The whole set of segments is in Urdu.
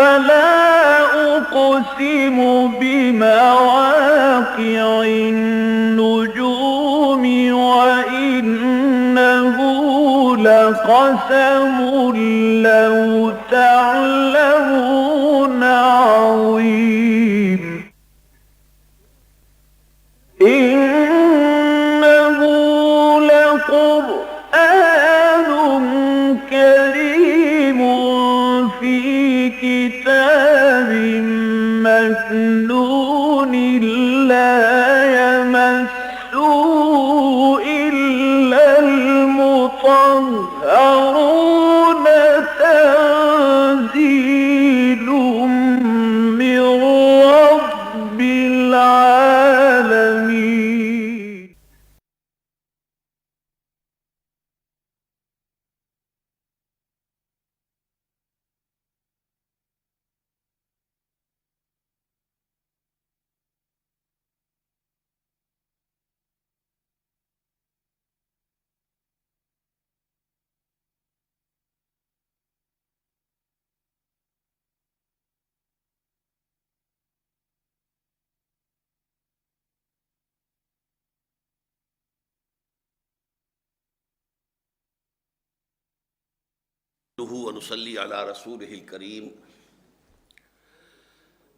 فلا أقسم بمواقع النجوم وإنه لقسم لو تعلمون عظيم إنه لقرآن كريم في كتاب مكنون لا يمسه إلا المطهرون تنزيل من رب العالمين. ونصلي على رسوله الكريم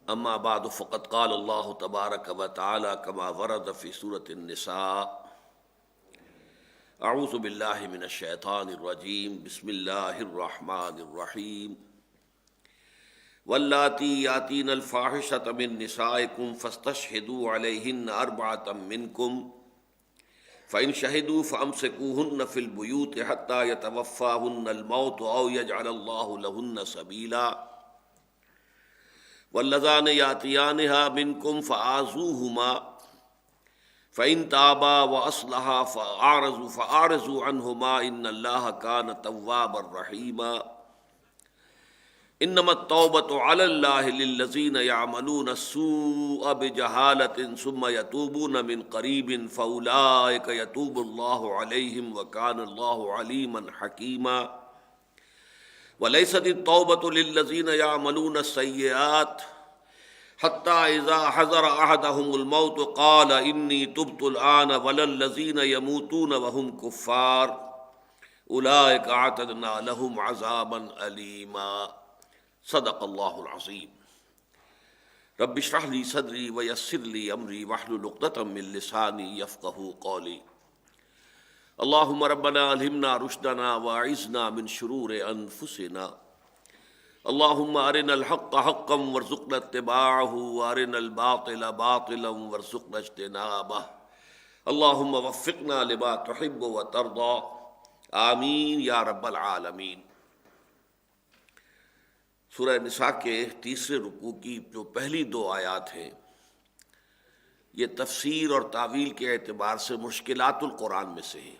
اما بعد فقد قال الله تبارك وتعالى كما ورد في سورة النساء اعوذ بالله من الشيطان الرجيم بسم الله الرحمن الرحيم واللاتي ياتين الفاحشة من نسائكم فاستشهدوا عليهن أربعة منكم فإن شهدوا فأمسكوهن في البيوت حتى يتوفاهن الموت أو يجعل الله لهن سبيلا واللذان يأتيانها منكم فآذوهما فإن تابا وأصلحا فأعرضوا عنهما إن الله كان توابا رحيما انما التوبة على الله للذين يعملون السوء بجهالة ثم يتوبون من قريب فأولئك يتوب الله عليهم وكان الله عليما حكيما وليست التوبة للذين يعملون السيئات حتى إذا حضر أحدهم الموت قال إني تبت الآن ولا الذين يموتون وهم كفار أولئك أعتدنا لهم عذابا أليما صدق اللہ العظیم رب اشرح لی صدری ویسر لی امری واحلل عقدۃ من لسانی یفقہوا قولی اللہم ربنا الہمنا رشدنا واعذنا من شرور انفسنا اللہم ارنا الحق حقا وارزقنا اتباعہ وارنا الباطل باطلا وارزقنا اجتنابہ اللہم وفقنا لما تحب وترضى آمین یا رب العالمین۔ سورہ نساء کے تیسرے رکوع کی جو پہلی دو آیات ہیں یہ تفسیر اور تعویل کے اعتبار سے مشکلات القرآن میں سے ہیں۔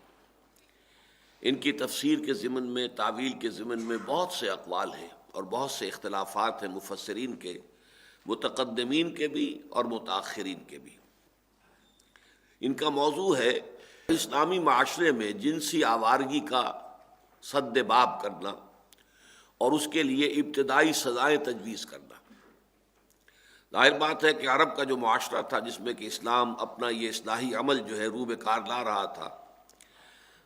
ان کی تفسیر کے ضمن میں، تعویل کے ضمن میں بہت سے اقوال ہیں اور بہت سے اختلافات ہیں مفسرین کے، متقدمین کے بھی اور متاخرین کے بھی۔ ان کا موضوع ہے اسلامی معاشرے میں جنسی آوارگی کا سد باب کرنا اور اس کے لیے ابتدائی سزائیں تجویز کرنا۔ ظاہر بات ہے کہ عرب کا جو معاشرہ تھا جس میں کہ اسلام اپنا یہ اصلاحی عمل جو ہے روبے کار لا رہا تھا،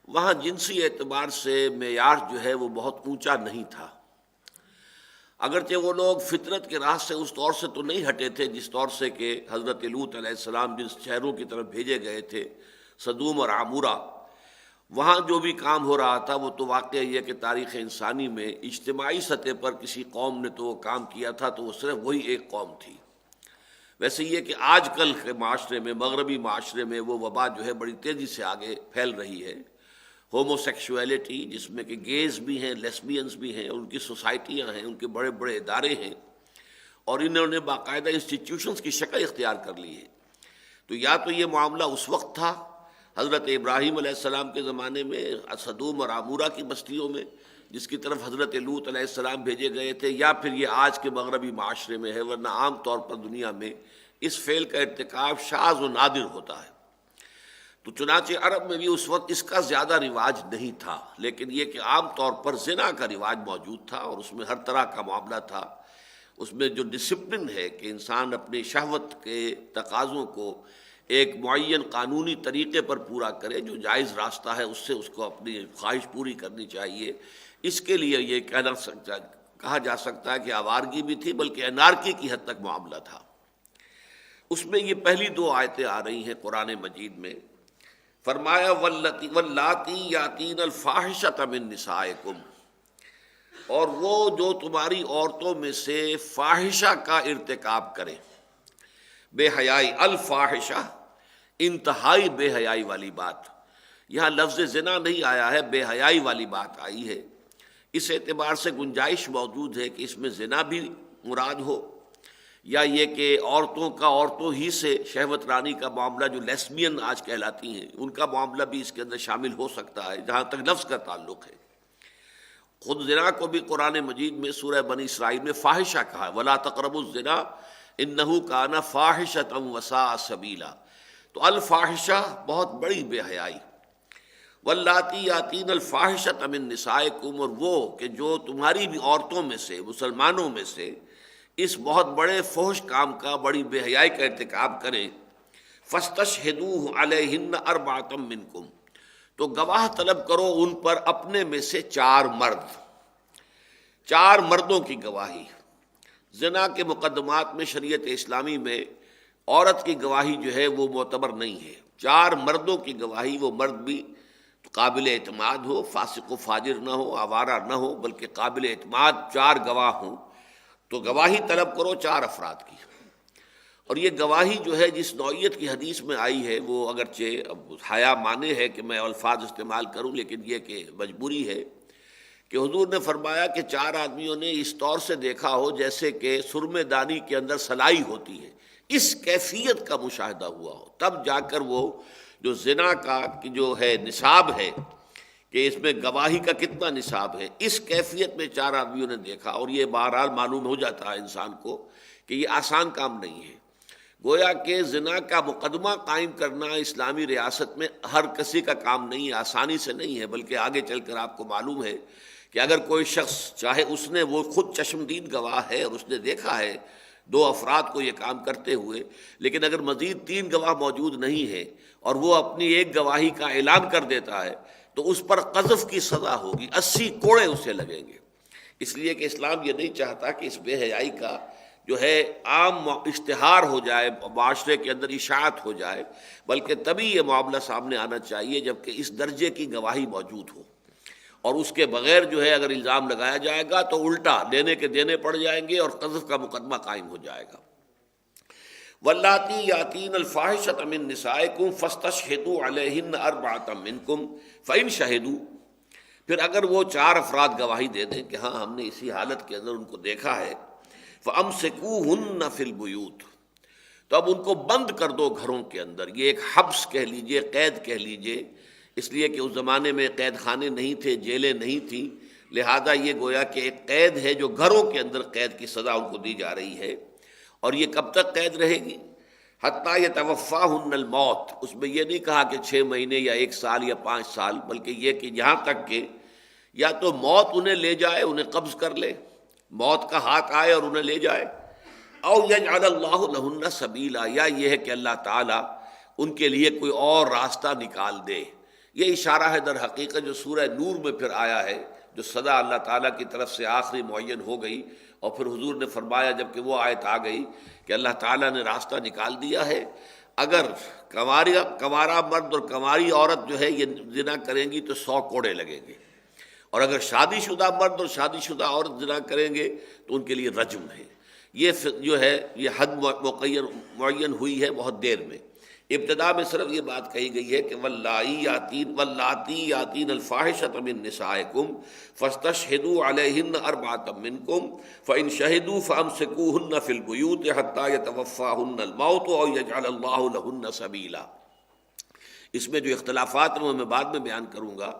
وہاں جنسی اعتبار سے معیار جو ہے وہ بہت اونچا نہیں تھا۔ اگرچہ وہ لوگ فطرت کے راہ سے اس طور سے تو نہیں ہٹے تھے جس طور سے کہ حضرت لوط علیہ السلام جس شہروں کی طرف بھیجے گئے تھے، سدوم اور عمورہ، وہاں جو بھی کام ہو رہا تھا وہ تو واقعہ یہ ہے کہ تاریخ انسانی میں اجتماعی سطح پر کسی قوم نے تو وہ کام کیا تھا تو وہ صرف وہی ایک قوم تھی۔ ویسے یہ کہ آج کل کے معاشرے میں، مغربی معاشرے میں، وہ وبا جو ہے بڑی تیزی سے آگے پھیل رہی ہے۔ ہومو سیکشولیٹی، جس میں کہ گیز بھی ہیں، لیسبینز بھی ہیں، ان کی سوسائٹیاں ہیں، ان کے بڑے بڑے ادارے ہیں اور انہوں نے باقاعدہ انسٹیٹیوشنز کی شکل اختیار کر لی ہے۔ تو یا تو یہ معاملہ اس وقت تھا حضرت ابراہیم علیہ السلام کے زمانے میں سدوم اور عمورہ کی بستیوں میں جس کی طرف حضرت لوط علیہ السلام بھیجے گئے تھے، یا پھر یہ آج کے مغربی معاشرے میں ہے، ورنہ عام طور پر دنیا میں اس فعل کا ارتکاب شاذ و نادر ہوتا ہے۔ تو چنانچہ عرب میں بھی اس وقت اس کا زیادہ رواج نہیں تھا، لیکن یہ کہ عام طور پر زنا کا رواج موجود تھا اور اس میں ہر طرح کا معاملہ تھا۔ اس میں جو ڈسپلن ہے کہ انسان اپنی شہوت کے تقاضوں کو ایک معین قانونی طریقے پر پورا کرے، جو جائز راستہ ہے اس سے اس کو اپنی خواہش پوری کرنی چاہیے، اس کے لیے یہ کہا جا سکتا ہے کہ آوارگی بھی تھی، بلکہ انارکی کی حد تک معاملہ تھا۔ اس میں یہ پہلی دو آیتیں آ رہی ہیں قرآن مجید میں، فرمایا واللاتی یاتین الفاحشۃ من نسائکم، اور وہ جو تمہاری عورتوں میں سے فاحشہ کا ارتکاب کرے، بے حیائی، الفاحشہ انتہائی بے حیائی والی بات، یہاں لفظ زنا نہیں آیا ہے، بے حیائی والی بات آئی ہے۔ اس اعتبار سے گنجائش موجود ہے کہ اس میں زنا بھی مراد ہو، یا یہ کہ عورتوں کا عورتوں ہی سے شہوت رانی کا معاملہ، جو لیسبین آج کہلاتی ہیں، ان کا معاملہ بھی اس کے اندر شامل ہو سکتا ہے جہاں تک لفظ کا تعلق ہے۔ خود زنا کو بھی قرآن مجید میں سورہ بنی اسرائیل میں فاحشہ کہا ہے، وَلَا تَقْرَبُوا الزِّنَا إِنَّهُ كَانَ فَاحِشَةً وَسَاءَ سَبِيلًا، تو الفاحشہ بہت بڑی بے حیائی، واللاتی یاتین الفاحشۃ من نسائکم، اور وہ کہ جو تمہاری بھی عورتوں میں سے، مسلمانوں میں سے اس بہت بڑے فحش کام کا، بڑی بے حیائی کا ارتکاب کریں، فاستشہدوا علیہن اربعۃ منکم، تو گواہ طلب کرو ان پر اپنے میں سے 4 مرد، 4 مردوں کی گواہی۔ زنا کے مقدمات میں شریعت اسلامی میں عورت کی گواہی جو ہے وہ معتبر نہیں ہے، 4 مردوں کی گواہی، وہ مرد بھی قابل اعتماد ہو، فاسق و فاجر نہ ہو، آوارہ نہ ہو، بلکہ قابل اعتماد 4 گواہ ہوں، تو گواہی طلب کرو 4 افراد کی۔ اور یہ گواہی جو ہے جس نوعیت کی حدیث میں آئی ہے، وہ اگرچہ اب حیا مانے ہے کہ میں الفاظ استعمال کروں، لیکن یہ کہ مجبوری ہے کہ حضور نے فرمایا کہ 4 آدمیوں نے اس طور سے دیکھا ہو جیسے کہ سرمے دانی کے اندر سلائی ہوتی ہے، اس کیفیت کا مشاہدہ ہوا ہو، تب جا کر وہ جو زنا کا جو ہے نصاب ہے کہ اس میں گواہی کا کتنا نصاب ہے، اس کیفیت میں 4 آدمیوں نے دیکھا، اور یہ بہرحال معلوم ہو جاتا ہے انسان کو کہ یہ آسان کام نہیں ہے۔ گویا کہ زنا کا مقدمہ قائم کرنا اسلامی ریاست میں ہر کسی کا کام نہیں ہے، آسانی سے نہیں ہے، بلکہ آگے چل کر آپ کو معلوم ہے کہ اگر کوئی شخص چاہے اس نے وہ خود چشمدید گواہ ہے اور اس نے دیکھا ہے 2 افراد کو یہ کام کرتے ہوئے، لیکن اگر مزید 3 گواہ موجود نہیں ہے اور وہ اپنی ایک گواہی کا اعلان کر دیتا ہے تو اس پر قذف کی سزا ہوگی، 80 کوڑے اسے لگیں گے۔ اس لیے کہ اسلام یہ نہیں چاہتا کہ اس بے حیائی کا جو ہے عام اشتہار ہو جائے، معاشرے کے اندر اشاعت ہو جائے، بلکہ تبھی یہ معاملہ سامنے آنا چاہیے جب کہ اس درجے کی گواہی موجود ہو، اور اس کے بغیر جو ہے اگر الزام لگایا جائے گا تو الٹا لینے کے دینے پڑ جائیں گے اور قذف کا مقدمہ قائم ہو جائے گا۔ واللاتی یاتین الفاحشۃ من نسائکم فاستشہدوا علیہن اربعۃ منکم فإن شہدوا، پھر اگر وہ 4 افراد گواہی دے دیں کہ ہاں ہم نے اسی حالت کے اندر ان کو دیکھا ہے، فامسکوہن فی البیوت، تو اب ان کو بند کر دو گھروں کے اندر۔ یہ ایک حبس کہہ لیجئے، قید کہہ لیجئے، اس لیے کہ اس زمانے میں قید خانے نہیں تھے، جیلیں نہیں تھیں، لہذا یہ گویا کہ ایک قید ہے جو گھروں کے اندر قید کی سزا ان کو دی جا رہی ہے۔ اور یہ کب تک قید رہے گی؟ حتیٰ یتوفاہن الموت، اس میں یہ نہیں کہا کہ 6 مہینے یا 1 سال یا 5 سال، بلکہ یہ کہ یہاں تک کہ یا تو موت انہیں لے جائے، انہیں قبض کر لے، موت کا ہاتھ آئے اور انہیں لے جائے، او یجعل اللہ لہن سبیلا، یا یہ ہے کہ اللہ تعالیٰ ان کے لیے کوئی اور راستہ نکال دے۔ یہ اشارہ ہے در حقیقت جو سورہ نور میں پھر آیا ہے، جو سزا اللہ تعالیٰ کی طرف سے آخری معین ہو گئی، اور پھر حضور نے فرمایا جب کہ وہ آیت آ گئی کہ اللہ تعالیٰ نے راستہ نکال دیا ہے، اگر کنوارا مرد اور کنواری عورت جو ہے یہ زنا کریں گی تو 100 کوڑے لگیں گے، اور اگر شادی شدہ مرد اور شادی شدہ عورت زنا کریں گے تو ان کے لیے رجم ہے۔ یہ جو ہے یہ حد معین ہوئی ہے بہت دیر میں۔ ابتدا میں صرف یہ بات کہی گئی ہے کہ واللاتی یاتین الفاحشۃ من نسائکم فاستشہدوا علیہن اربعۃ منکم فإن شہدوا فامسکوہن فی البیوت حتیٰ یتوفاہن الموت او یجعل اللہ لہن سبیلا۔ اس میں جو اختلافات ہیں وہ میں بعد میں بیان کروں گا،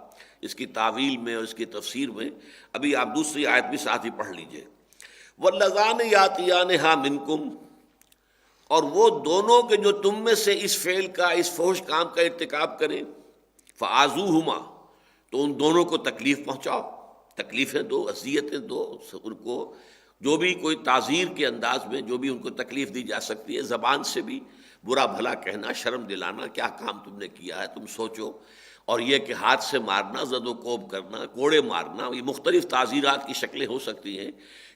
اس کی تعویل میں اور اس کی تفسیر میں۔ ابھی آپ دوسری آیت بھی ساتھ ہی پڑھ لیجئے۔ واللذان یاتیانہا منکم، اور وہ دونوں کے جو تم میں سے اس فعل کا، اس فحش کام کا ارتکاب کریں، فآذوہما، تو ان دونوں کو تکلیف پہنچاؤ، تکلیفیں دو، اذیتیں دو، ان کو جو بھی کوئی تعزیر کے انداز میں جو بھی ان کو تکلیف دی جا سکتی ہے، زبان سے بھی برا بھلا کہنا، شرم دلانا، کیا کام تم نے کیا ہے تم سوچو، اور یہ کہ ہاتھ سے مارنا، زد و کوب کرنا، کوڑے مارنا، یہ مختلف تعزیرات کی شکلیں ہو سکتی ہیں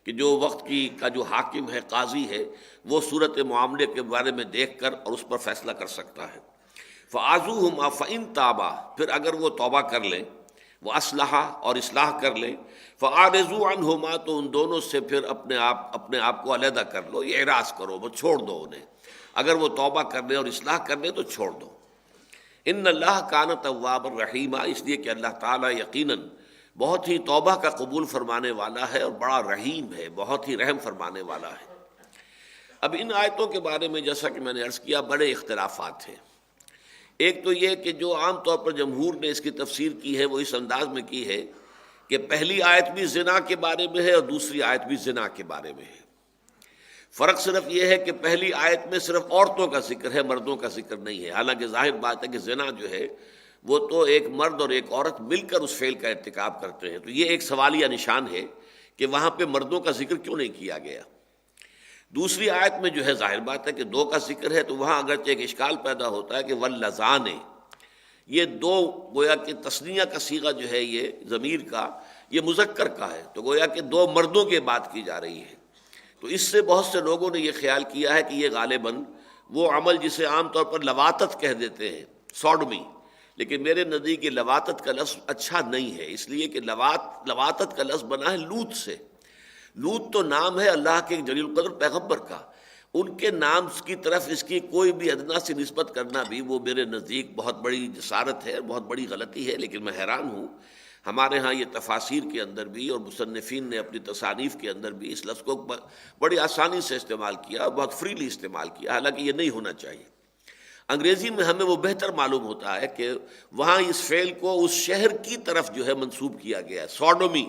کہ جو وقت کا جو حاکم ہے، قاضی ہے، وہ صورت معاملے کے بارے میں دیکھ کر اور اس پر فیصلہ کر سکتا ہے۔ فَعَزُوهُمَا فَإِن تَابَا، پھر اگر وہ توبہ کر لیں، وہ اصلاح اور اصلاح کر لیں، فَأَعْرِضُوا عَنْهُمَا، تو ان دونوں سے پھر اپنے آپ کو علیحدہ کر لو، یہ اعراض کرو، وہ چھوڑ دو انہیں۔ اگر وہ توبہ کر لیں اور اصلاح کر لیں تو چھوڑ دو۔ ان اللہ کان تواب الرحیمہ، اس لیے کہ اللہ تعالیٰ یقیناً بہت ہی توبہ کا قبول فرمانے والا ہے اور بڑا رحیم ہے، بہت ہی رحم فرمانے والا ہے۔ اب ان آیتوں کے بارے میں جیسا کہ میں نے عرض کیا، بڑے اختلافات ہیں۔ ایک تو یہ کہ جو عام طور پر جمہور نے اس کی تفسیر کی ہے وہ اس انداز میں کی ہے کہ پہلی آیت بھی زنا کے بارے میں ہے اور دوسری آیت بھی زنا کے بارے میں ہے۔ فرق صرف یہ ہے کہ پہلی آیت میں صرف عورتوں کا ذکر ہے، مردوں کا ذکر نہیں ہے، حالانکہ ظاہر بات ہے کہ زنا جو ہے وہ تو ایک مرد اور ایک عورت مل کر اس فعل کا ارتکاب کرتے ہیں، تو یہ ایک سوالیہ نشان ہے کہ وہاں پہ مردوں کا ذکر کیوں نہیں کیا گیا۔ دوسری آیت میں جو ہے ظاہر بات ہے کہ دو کا ذکر ہے، تو وہاں اگرچہ ایک اشکال پیدا ہوتا ہے کہ واللذان، یہ دو گویا کہ تثنیہ کا صیغہ جو ہے یہ ضمیر کا، یہ مذکر کا ہے، تو گویا کہ دو مردوں کی بات کی جا رہی ہے۔ تو اس سے بہت سے لوگوں نے یہ خیال کیا ہے کہ یہ غالباً وہ عمل جسے عام طور پر لواطت کہہ دیتے ہیں، سوڈمی، لیکن میرے نزدیک یہ لواطت کا لفظ اچھا نہیں ہے، اس لیے کہ لواطت کا لفظ بنا ہے لوط سے۔ لوط تو نام ہے اللہ کے جلیل القدر پیغمبر کا، ان کے نام کی طرف اس کی کوئی بھی ادنا سی نسبت کرنا بھی وہ میرے نزدیک بہت بڑی جسارت ہے، بہت بڑی غلطی ہے۔ لیکن میں حیران ہوں، ہمارے ہاں یہ تفاسیر کے اندر بھی اور مصنفین نے اپنی تصانیف کے اندر بھی اس لفظ کو بڑی آسانی سے استعمال کیا، بہت فریلی استعمال کیا، حالانکہ یہ نہیں ہونا چاہیے۔ انگریزی میں ہمیں وہ بہتر معلوم ہوتا ہے کہ وہاں اس فعل کو اس شہر کی طرف جو ہے منسوب کیا گیا ہے، سوڈومی،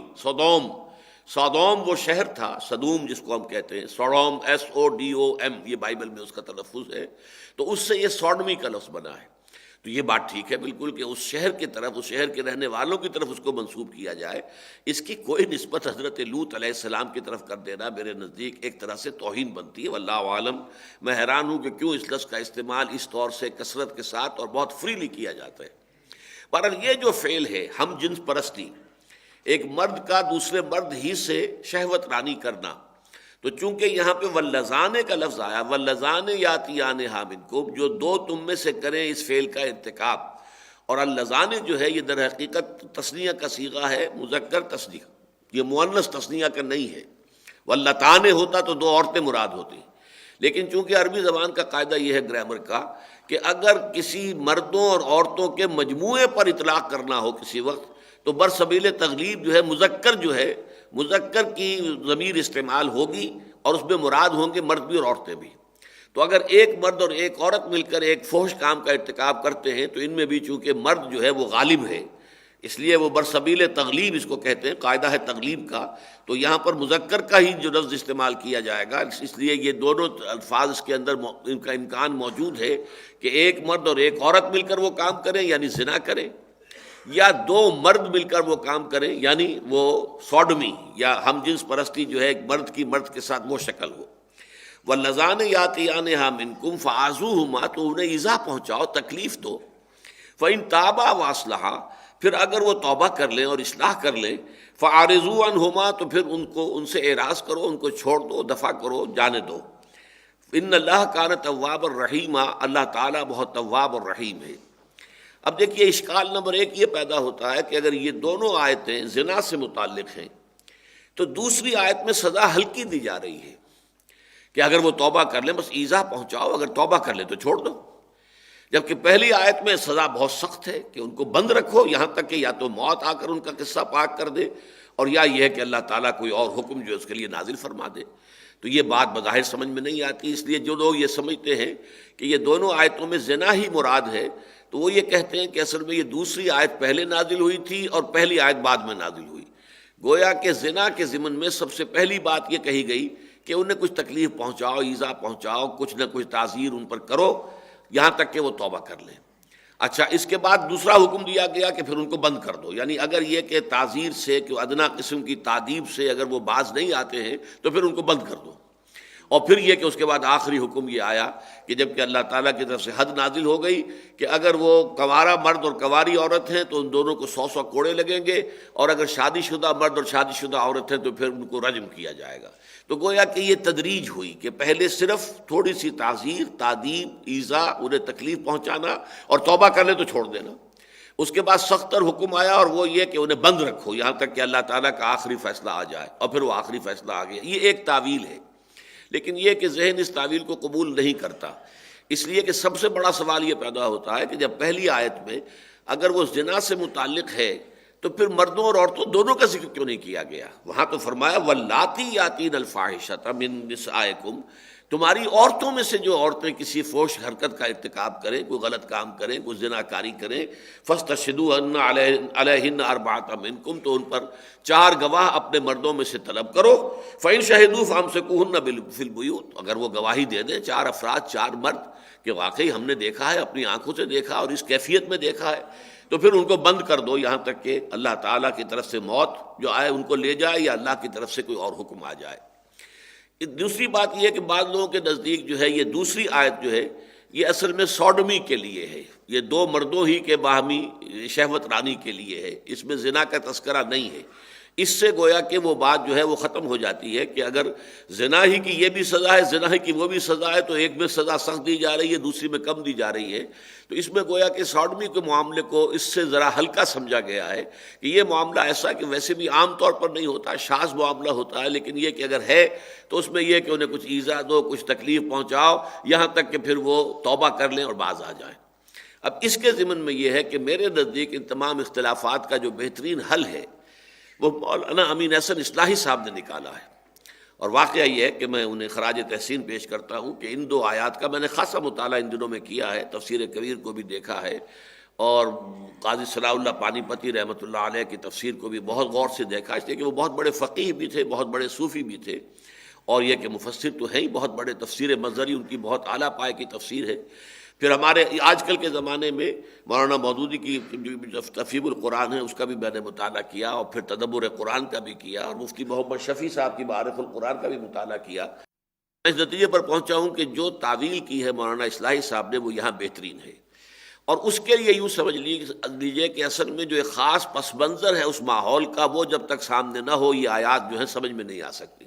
سودوم وہ شہر تھا، صدوم جس کو ہم کہتے ہیں، سوڈوم SODOM، یہ بائبل میں اس کا تلفظ ہے، تو اس سے یہ سوڈمی کا لفظ بنا ہے۔ تو یہ بات ٹھیک ہے بالکل کہ اس شہر کی طرف، اس شہر کے رہنے والوں کی طرف اس کو منسوب کیا جائے، اس کی کوئی نسبت حضرت لوط علیہ السلام کی طرف کر دینا میرے نزدیک ایک طرح سے توہین بنتی ہے، واللہ عالم۔ میں حیران ہوں کہ کیوں اس لفظ کا استعمال اس طور سے کثرت کے ساتھ اور بہت فریلی کیا جاتا ہے۔ پر یہ جو فعل ہے ہم جنس پرستی، ایک مرد کا دوسرے مرد ہی سے شہوت رانی کرنا، تو چونکہ یہاں پہ واللذان کا لفظ آیا، واللذان یاتیانہا منکم، جو دو تم میں سے کریں اس فعل کا ارتکاب، اور اللذان جو ہے یہ در حقیقت تثنیہ کا صیغہ ہے، مذکر تثنیہ، یہ مؤنث تثنیہ کا نہیں ہے۔ واللتان ہوتا تو دو عورتیں مراد ہوتی، لیکن چونکہ عربی زبان کا قاعدہ یہ ہے گرامر کا کہ اگر کسی مردوں اور عورتوں کے مجموعے پر اطلاق کرنا ہو کسی وقت، تو برسبیل تغلیب جو ہے مذکر کی ضمیر استعمال ہوگی اور اس میں مراد ہوں گے مرد بھی اور عورتیں بھی۔ تو اگر ایک مرد اور ایک عورت مل کر ایک فحش کام کا ارتکاب کرتے ہیں تو ان میں بھی چونکہ مرد جو ہے وہ غالب ہے، اس لیے وہ برسبیل تغلیب اس کو کہتے ہیں، قاعدہ ہے تغلیب کا، تو یہاں پر مذکر کا ہی جو لفظ استعمال کیا جائے گا، اس لیے یہ دونوں الفاظ اس کے اندر ان کا امکان موجود ہے کہ ایک مرد اور ایک عورت مل کر وہ کام کریں یعنی زنا کریں، یا دو مرد مل کر وہ کام کریں یعنی وہ سوڈمی یا ہم جنس پرستی جو ہے ایک مرد کی مرد کے ساتھ وہ شکل ہو۔ واللذان یاتیانہا منکم فآذوہما، تو انہیں ایذا پہنچاؤ، تکلیف دو، فإن تابا واصلحا، پھر اگر وہ توبہ کر لیں اور اصلاح کر لیں، فأعرضوا عنہما، تو پھر ان سے اعراض کرو، ان کو چھوڑ دو، دفع کرو، جانے دو۔ ان اللہ کان تواب الرحیم، اللہ تعالیٰ بہت تواب اور رحیم ہے۔ اب دیکھیے اشکال نمبر ایک یہ پیدا ہوتا ہے کہ اگر یہ دونوں آیتیں زنا سے متعلق ہیں تو دوسری آیت میں سزا ہلکی دی جا رہی ہے کہ اگر وہ توبہ کر لیں، بس ایذا پہنچاؤ، اگر توبہ کر لیں تو چھوڑ دو، جبکہ پہلی آیت میں سزا بہت سخت ہے کہ ان کو بند رکھو یہاں تک کہ یا تو موت آ کر ان کا قصہ پاک کر دے، اور یا یہ ہے کہ اللہ تعالیٰ کوئی اور حکم جو ہے اس کے لیے نازل فرما دے۔ تو یہ بات بظاہر سمجھ میں نہیں آتی، اس لیے جو لوگ یہ سمجھتے ہیں کہ یہ دونوں آیتوں میں زنا ہی مراد ہے، تو وہ یہ کہتے ہیں کہ اصل میں یہ دوسری آیت پہلے نازل ہوئی تھی اور پہلی آیت بعد میں نازل ہوئی، گویا کہ زنا کے ضمن میں سب سے پہلی بات یہ کہی گئی کہ انہیں کچھ تکلیف پہنچاؤ، ایذا پہنچاؤ، کچھ نہ کچھ تعزیر ان پر کرو، یہاں تک کہ وہ توبہ کر لیں۔ اچھا، اس کے بعد دوسرا حکم دیا گیا کہ پھر ان کو بند کر دو، یعنی اگر یہ کہ تعزیر سے کہ ادنا قسم کی تعدیب سے اگر وہ باز نہیں آتے ہیں تو پھر ان کو بند کر دو۔ اور پھر یہ کہ اس کے بعد آخری حکم یہ آیا کہ جب کہ اللہ تعالیٰ کی طرف سے حد نازل ہو گئی کہ اگر وہ کنوارا مرد اور کنواری عورت ہیں تو ان دونوں کو 100 کوڑے لگیں گے، اور اگر شادی شدہ مرد اور شادی شدہ عورت ہیں تو پھر ان کو رجم کیا جائے گا۔ تو گویا کہ یہ تدریج ہوئی کہ پہلے صرف تھوڑی سی تعزیر، تعدیب، ایذا، انہیں تکلیف پہنچانا اور توبہ کر لیں تو چھوڑ دینا۔ اس کے بعد سخت تر حکم آیا اور وہ یہ کہ انہیں بند رکھو یہاں تک کہ اللہ تعالیٰ کا آخری فیصلہ آ جائے، اور پھر وہ آخری فیصلہ آ گیا۔ یہ ایک تعویل ہے، لیکن یہ کہ ذہن اس تعویل کو قبول نہیں کرتا، اس لیے کہ سب سے بڑا سوال یہ پیدا ہوتا ہے کہ جب پہلی آیت میں اگر وہ زنا سے متعلق ہے تو پھر مردوں اور عورتوں دونوں کا ذکر کیوں نہیں کیا گیا؟ وہاں تو فرمایا واللاتی یاتین الفاحشۃ من نسائکم، تمہاری عورتوں میں سے جو عورتیں کسی فحش حرکت کا ارتکاب کریں، کوئی غلط کام کریں، کوئی زنا کاری کریں، فاستشہدوہن علیہن اربعۃ منکم، تو ان پر 4 گواہ اپنے مردوں میں سے طلب کرو، فإن شہدوا فامسکوہن فی البیوت، اگر وہ گواہی دے دیں 4 افراد 4 مرد کہ واقعی ہم نے دیکھا ہے، اپنی آنکھوں سے دیکھا اور اس کیفیت میں دیکھا ہے، تو پھر ان کو بند کر دو یہاں تک کہ اللہ تعالیٰ کی طرف سے موت جو آئے ان کو لے جائے یا اللہ کی طرف سے کوئی اور حکم آ جائے۔ دوسری بات یہ ہے کہ بعض لوگوں کے نزدیک جو ہے یہ دوسری آیت جو ہے یہ اصل میں سوڈمی کے لیے ہے، یہ 2 مردوں ہی کے باہمی شہوت رانی کے لیے ہے، اس میں زنا کا تذکرہ نہیں ہے۔ اس سے گویا کہ وہ بات جو ہے وہ ختم ہو جاتی ہے کہ اگر زنا ہی کی یہ بھی سزا ہے، زنا ہی کی وہ بھی سزا ہے، تو ایک میں سزا سخت دی جا رہی ہے، دوسری میں کم دی جا رہی ہے، تو اس میں گویا کہ سوڈمی کے معاملے کو اس سے ذرا ہلکا سمجھا گیا ہے کہ یہ معاملہ ایسا کہ ویسے بھی عام طور پر نہیں ہوتا، شاذ معاملہ ہوتا ہے، لیکن یہ کہ اگر ہے تو اس میں یہ کہ انہیں کچھ ایذا دو، کچھ تکلیف پہنچاؤ، یہاں تک کہ پھر وہ توبہ کر لیں اور باز آ جائیں۔ اب اس کے ضمن میں یہ ہے کہ میرے نزدیک ان تمام اختلافات کا جو بہترین حل ہے وہ مولانا امین احسن اصلاحی صاحب نے نکالا ہے، اور واقعہ یہ ہے کہ میں انہیں خراج تحسین پیش کرتا ہوں کہ ان 2 آیات کا میں نے خاصا مطالعہ ان دنوں میں کیا ہے، تفسیر کبیر کو بھی دیکھا ہے، اور قاضی صلاح اللہ پانی پتی رحمۃ اللہ علیہ کی تفسیر کو بھی بہت غور سے دیکھا، اس لیے کہ وہ بہت بڑے فقیہ بھی تھے، بہت بڑے صوفی بھی تھے، اور یہ کہ مفسر تو ہیں ہی بہت بڑے، تفسیر مظہری ان کی بہت اعلیٰ پائے کی تفسیر ہے۔ پھر ہمارے آج کل کے زمانے میں مولانا مودودی کی جو تفہیم القرآن ہے اس کا بھی میں نے مطالعہ کیا، اور پھر تدبر قرآن کا بھی کیا، اور مفتی محمد شفیع صاحب کی معارف القرآن کا بھی مطالعہ کیا۔ میں اس نتیجے پر پہنچا ہوں کہ جو تعویل کی ہے مولانا اصلاحی صاحب نے وہ یہاں بہترین ہے، اور اس کے لیے یوں سمجھ لیجیے کہ اصل میں جو ایک خاص پس منظر ہے اس ماحول کا، وہ جب تک سامنے نہ ہو یہ آیات جو ہے سمجھ میں نہیں آ سکتی۔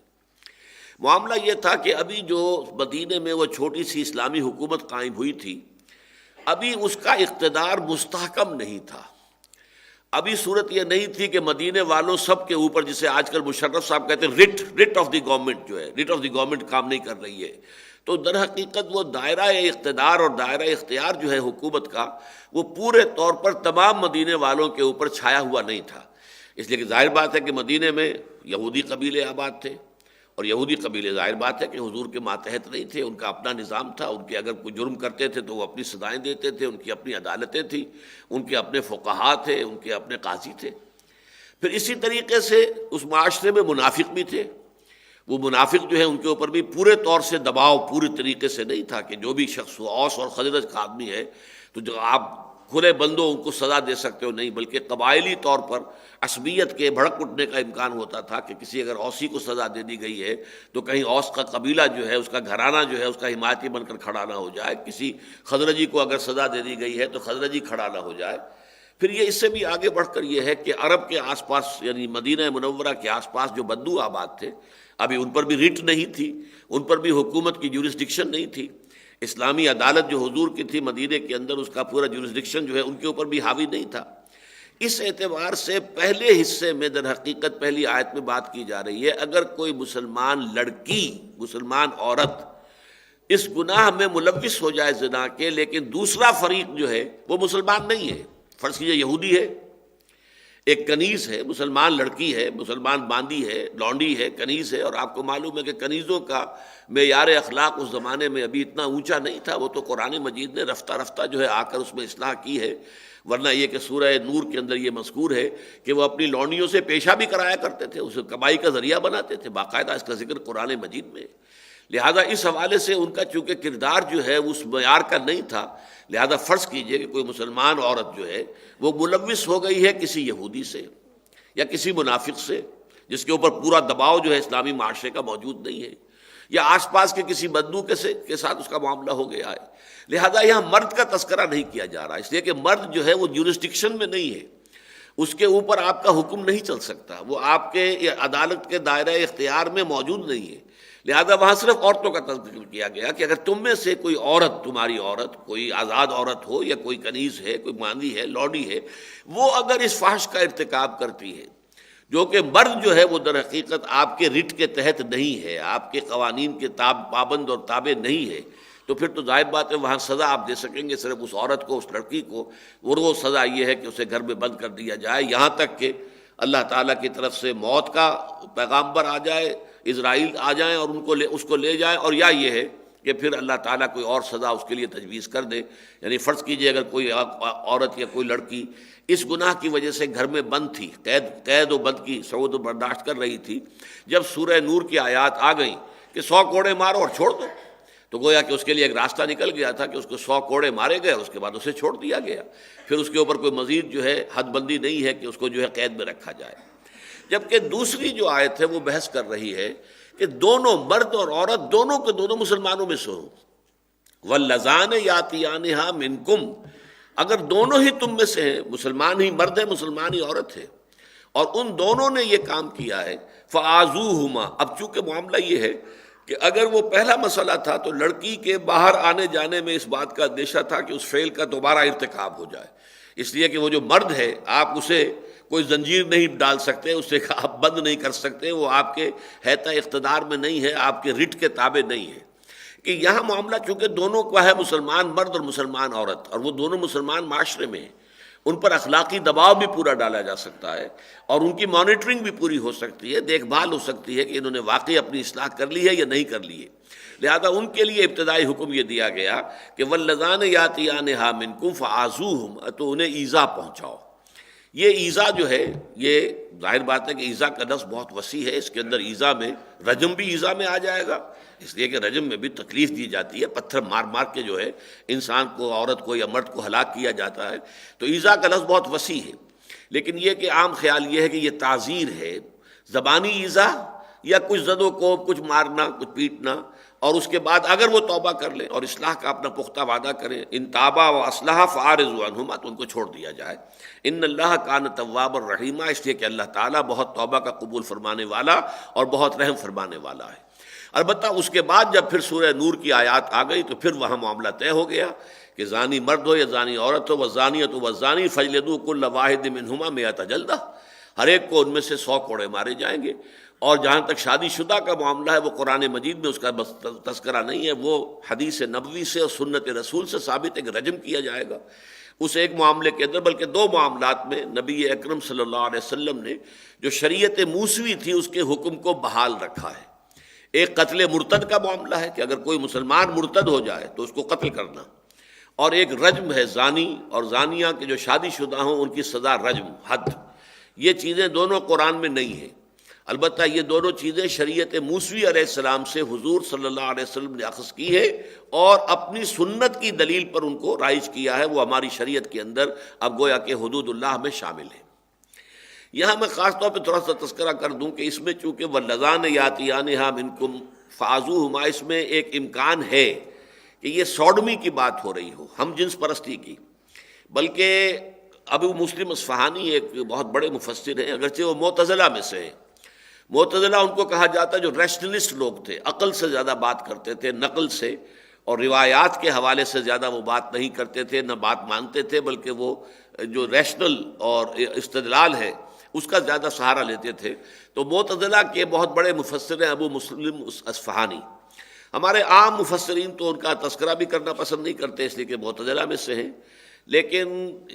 معاملہ یہ تھا کہ ابھی جو مدینے میں وہ چھوٹی سی اسلامی حکومت قائم ہوئی تھی، ابھی اس کا اقتدار مستحکم نہیں تھا، ابھی صورت یہ نہیں تھی کہ مدینے والوں سب کے اوپر، جسے آج کل مشرف صاحب کہتے ہیں ریٹ آف دی گورنمنٹ، جو ہے ریٹ آف دی گورنمنٹ کام نہیں کر رہی ہے، تو در حقیقت وہ دائرہ اقتدار اور دائرہ اختیار جو ہے حکومت کا وہ پورے طور پر تمام مدینے والوں کے اوپر چھایا ہوا نہیں تھا، اس لیے کہ ظاہر بات ہے کہ مدینے میں یہودی قبیلے آباد تھے، اور یہودی قبیلے ظاہر بات ہے کہ حضور کے ماتحت نہیں تھے، ان کا اپنا نظام تھا، ان کے اگر کوئی جرم کرتے تھے تو وہ اپنی سزائیں دیتے تھے، ان کی اپنی عدالتیں تھیں، ان کے اپنے فقہا تھے، ان کے اپنے قاضی تھے۔ پھر اسی طریقے سے اس معاشرے میں منافق بھی تھے، وہ منافق جو ہے ان کے اوپر بھی پورے طور سے دباؤ پوری طریقے سے نہیں تھا کہ جو بھی شخص اوس اور خزرج کا آدمی ہے تو جو آپ کھلے بندوں ان کو سزا دے سکتے ہو، نہیں، بلکہ قبائلی طور پر عصبیت کے بھڑک اٹھنے کا امکان ہوتا تھا کہ کسی اگر اوسی کو سزا دے دی گئی ہے تو کہیں اوس کا قبیلہ جو ہے، اس کا گھرانہ جو ہے، اس کا حمایتی بن کر کھڑا نہ ہو جائے، کسی خزرجی کو اگر سزا دے دی گئی ہے تو خزرجی کھڑا نہ ہو جائے۔ پھر یہ اس سے بھی آگے بڑھ کر یہ ہے کہ عرب کے آس پاس یعنی مدینہ منورہ کے آس پاس جو بدو آباد تھے، ابھی ان پر بھی ریٹ نہیں تھی، ان پر بھی حکومت کی جورسڈکشن نہیں تھی، اسلامی عدالت جو حضور کی تھی مدینے کے اندر اس کا پورا جورسڈکشن جو ہے ان کے اوپر بھی حاوی نہیں تھا۔ اس اعتبار سے پہلے حصے میں در حقیقت پہلی آیت میں بات کی جا رہی ہے اگر کوئی مسلمان لڑکی، مسلمان عورت اس گناہ میں ملوث ہو جائے زنا کے، لیکن دوسرا فریق جو ہے وہ مسلمان نہیں ہے، فرض کیجیے یہودی ہے، ایک کنیز ہے، مسلمان لڑکی ہے، مسلمان باندی ہے، لونڈی ہے، کنیز ہے، اور آپ کو معلوم ہے کہ کنیزوں کا معیار اخلاق اس زمانے میں ابھی اتنا اونچا نہیں تھا، وہ تو قرآن مجید نے رفتہ رفتہ جو ہے آ کر اس میں اصلاح کی ہے، ورنہ یہ کہ سورہ نور کے اندر یہ مذکور ہے کہ وہ اپنی لونڈیوں سے پیشہ بھی کرایا کرتے تھے، اسے کمائی کا ذریعہ بناتے تھے، باقاعدہ اس کا ذکر قرآن مجید میں ہے۔ لہذا اس حوالے سے ان کا چونکہ کردار جو ہے اس معیار کا نہیں تھا، لہذا فرض کیجئے کہ کوئی مسلمان عورت جو ہے وہ ملوث ہو گئی ہے کسی یہودی سے یا کسی منافق سے جس کے اوپر پورا دباؤ جو ہے اسلامی معاشرے کا موجود نہیں ہے، یا آس پاس کے کسی بدو کے ساتھ اس کا معاملہ ہو گیا ہے، لہذا یہاں مرد کا تذکرہ نہیں کیا جا رہا، اس لیے کہ مرد جو ہے وہ جورسڈکشن میں نہیں ہے، اس کے اوپر آپ کا حکم نہیں چل سکتا، وہ آپ کے عدالت کے دائرہ اختیار میں موجود نہیں ہے، لہذا وہاں صرف عورتوں کا تذکر کیا گیا کہ اگر تم میں سے کوئی عورت، تمہاری عورت، کوئی آزاد عورت ہو یا کوئی کنیز ہے، کوئی ماندی ہے، لوڈی ہے، وہ اگر اس فحش کا ارتکاب کرتی ہے جو کہ مرد جو ہے وہ در حقیقت آپ کے رٹ کے تحت نہیں ہے، آپ کے قوانین کے پابند اور تابع نہیں ہے، تو پھر تو ظاہر بات ہے وہاں سزا آپ دے سکیں گے صرف اس عورت کو، اس لڑکی کو، وہ سزا یہ ہے کہ اسے گھر میں بند کر دیا جائے، یہاں تک کہ اللہ تعالیٰ کی طرف سے موت کا پیغامبر آ جائے، اسرائیل آ جائیں اور اس کو لے جائیں، اور یا یہ ہے کہ پھر اللہ تعالیٰ کوئی اور سزا اس کے لیے تجویز کر دے۔ یعنی فرض کیجئے اگر کوئی عورت یا کوئی لڑکی اس گناہ کی وجہ سے گھر میں بند تھی، قید و بند کی صعود و برداشت کر رہی تھی، جب سورہ نور کی آیات آ گئیں کہ 100 کوڑے مارو اور چھوڑ دو، تو گویا کہ اس کے لیے ایک راستہ نکل گیا تھا کہ اس کو 100 کوڑے مارے گئے، اس کے بعد اسے چھوڑ دیا گیا، پھر اس کے اوپر کوئی مزید جو ہے حد بندی نہیں ہے کہ اس کو جو ہے قید میں رکھا جائے۔ جبکہ دوسری جو آیت ہے وہ بحث کر رہی ہے کہ دونوں مرد اور عورت دونوں کے دونوں مسلمانوں میں سے ہوں، واللذان یاتیانہا منکم، اگر دونوں ہی تم میں سے ہیں، مسلمان ہی مرد ہے، مسلمان ہی عورت ہے، اور ان دونوں نے یہ کام کیا ہے، فآذوہما، اب چونکہ معاملہ یہ ہے کہ اگر وہ پہلا مسئلہ تھا تو لڑکی کے باہر آنے جانے میں اس بات کا اندیشہ تھا کہ اس فعل کا دوبارہ ارتکاب ہو جائے، اس لیے کہ وہ جو مرد ہے آپ اسے کوئی زنجیر نہیں ڈال سکتے، اسے آپ بند نہیں کر سکتے، وہ آپ کے حیطہ اقتدار میں نہیں ہے، آپ کے رٹ کے تابع نہیں ہے، کہ یہاں معاملہ چونکہ دونوں کا ہے، مسلمان مرد اور مسلمان عورت، اور وہ دونوں مسلمان معاشرے میں ہیں، ان پر اخلاقی دباؤ بھی پورا ڈالا جا سکتا ہے اور ان کی مانیٹرنگ بھی پوری ہو سکتی ہے، دیکھ بھال ہو سکتی ہے کہ انہوں نے واقعی اپنی اصلاح کر لی ہے یا نہیں کر لی ہے، لہذا ان کے لیے ابتدائی حکم یہ دیا گیا کہ واللذان یاتیانہا منکم فآذوہم، تو انہیں ایذا پہنچاؤ۔ یہ ایذا جو ہے یہ ظاہر بات ہے کہ ایذا کا لفظ بہت وسیع ہے، اس کے اندر ایذا میں رجم بھی ایذا میں آ جائے گا، اس لیے کہ رجم میں بھی تکلیف دی جاتی ہے، پتھر مار مار کے جو ہے انسان کو، عورت کو یا مرد کو ہلاک کیا جاتا ہے، تو ایذا کا لفظ بہت وسیع ہے، لیکن یہ کہ عام خیال یہ ہے کہ یہ تعزیر ہے، زبانی ایذا یا کچھ زد و کوب، کچھ مارنا، کچھ پیٹنا، اور اس کے بعد اگر وہ توبہ کر لیں اور اصلاح کا اپنا پختہ وعدہ کریں، ان تابا و اصلحا فاعرضوا عنہما، تو ان کو چھوڑ دیا جائے۔ ان اللہ کان توابا رحیما، اس لیے کہ اللہ تعالیٰ بہت توبہ کا قبول فرمانے والا اور بہت رحم فرمانے والا ہے۔ البتہ اس کے بعد جب پھر سورہ نور کی آیات آ گئی تو پھر وہاں معاملہ طے ہو گیا کہ زانی مرد ہو یا زانی عورت ہو، والزانیۃ والزانی فاجلدوا کل واحد منہما 100 جلدہ، ہر ایک کو ان میں سے 100 کوڑے مارے جائیں گے۔ اور جہاں تک شادی شدہ کا معاملہ ہے وہ قرآن مجید میں اس کا تذکرہ نہیں ہے، وہ حدیث نبوی سے اور سنت رسول سے ثابت ہے کہ رجم کیا جائے گا۔ اس ایک معاملے کے اندر، بلکہ 2 معاملات میں نبی اکرم صلی اللہ علیہ وسلم نے جو شریعت موسوی تھی اس کے حکم کو بحال رکھا ہے۔ ایک قتل مرتد کا معاملہ ہے کہ اگر کوئی مسلمان مرتد ہو جائے تو اس کو قتل کرنا، اور ایک رجم ہے، زانی اور زانیہ کے جو شادی شدہ ہوں ان کی سزا رجم، حد۔ یہ چیزیں دونوں قرآن میں نہیں ہیں، البتہ یہ دونوں چیزیں شریعت موسوی علیہ السلام سے حضور صلی اللہ علیہ وسلم نے اخذ کی ہے اور اپنی سنت کی دلیل پر ان کو رائج کیا ہے، وہ ہماری شریعت کے اندر اب گویا کہ حدود اللہ میں شامل ہے۔ یہاں میں خاص طور پہ تھوڑا سا تذکرہ کر دوں کہ اس میں چونکہ واللذان یاتیانہا منکم فآذوہما، اس میں ایک امکان ہے کہ یہ سوڈمی کی بات ہو رہی ہو، ہم جنس پرستی کی، بلکہ ابو مسلم اصفہانی ایک بہت بڑے مفسر ہیں، اگرچہ وہ معتزلہ میں سے ہیں۔ معتزلہ ان کو کہا جاتا ہے جو ریشنلسٹ لوگ تھے، عقل سے زیادہ بات کرتے تھے، نقل سے اور روایات کے حوالے سے زیادہ وہ بات نہیں کرتے تھے، نہ بات مانتے تھے، بلکہ وہ جو ریشنل اور استدلال ہے اس کا زیادہ سہارا لیتے تھے۔ تو معتزلہ کے بہت بڑے مفسر ہیں ابو مسلم اصفہانی۔ ہمارے عام مفسرین تو ان کا تذکرہ بھی کرنا پسند نہیں کرتے، اس لیے کہ معتزلہ میں سے ہیں، لیکن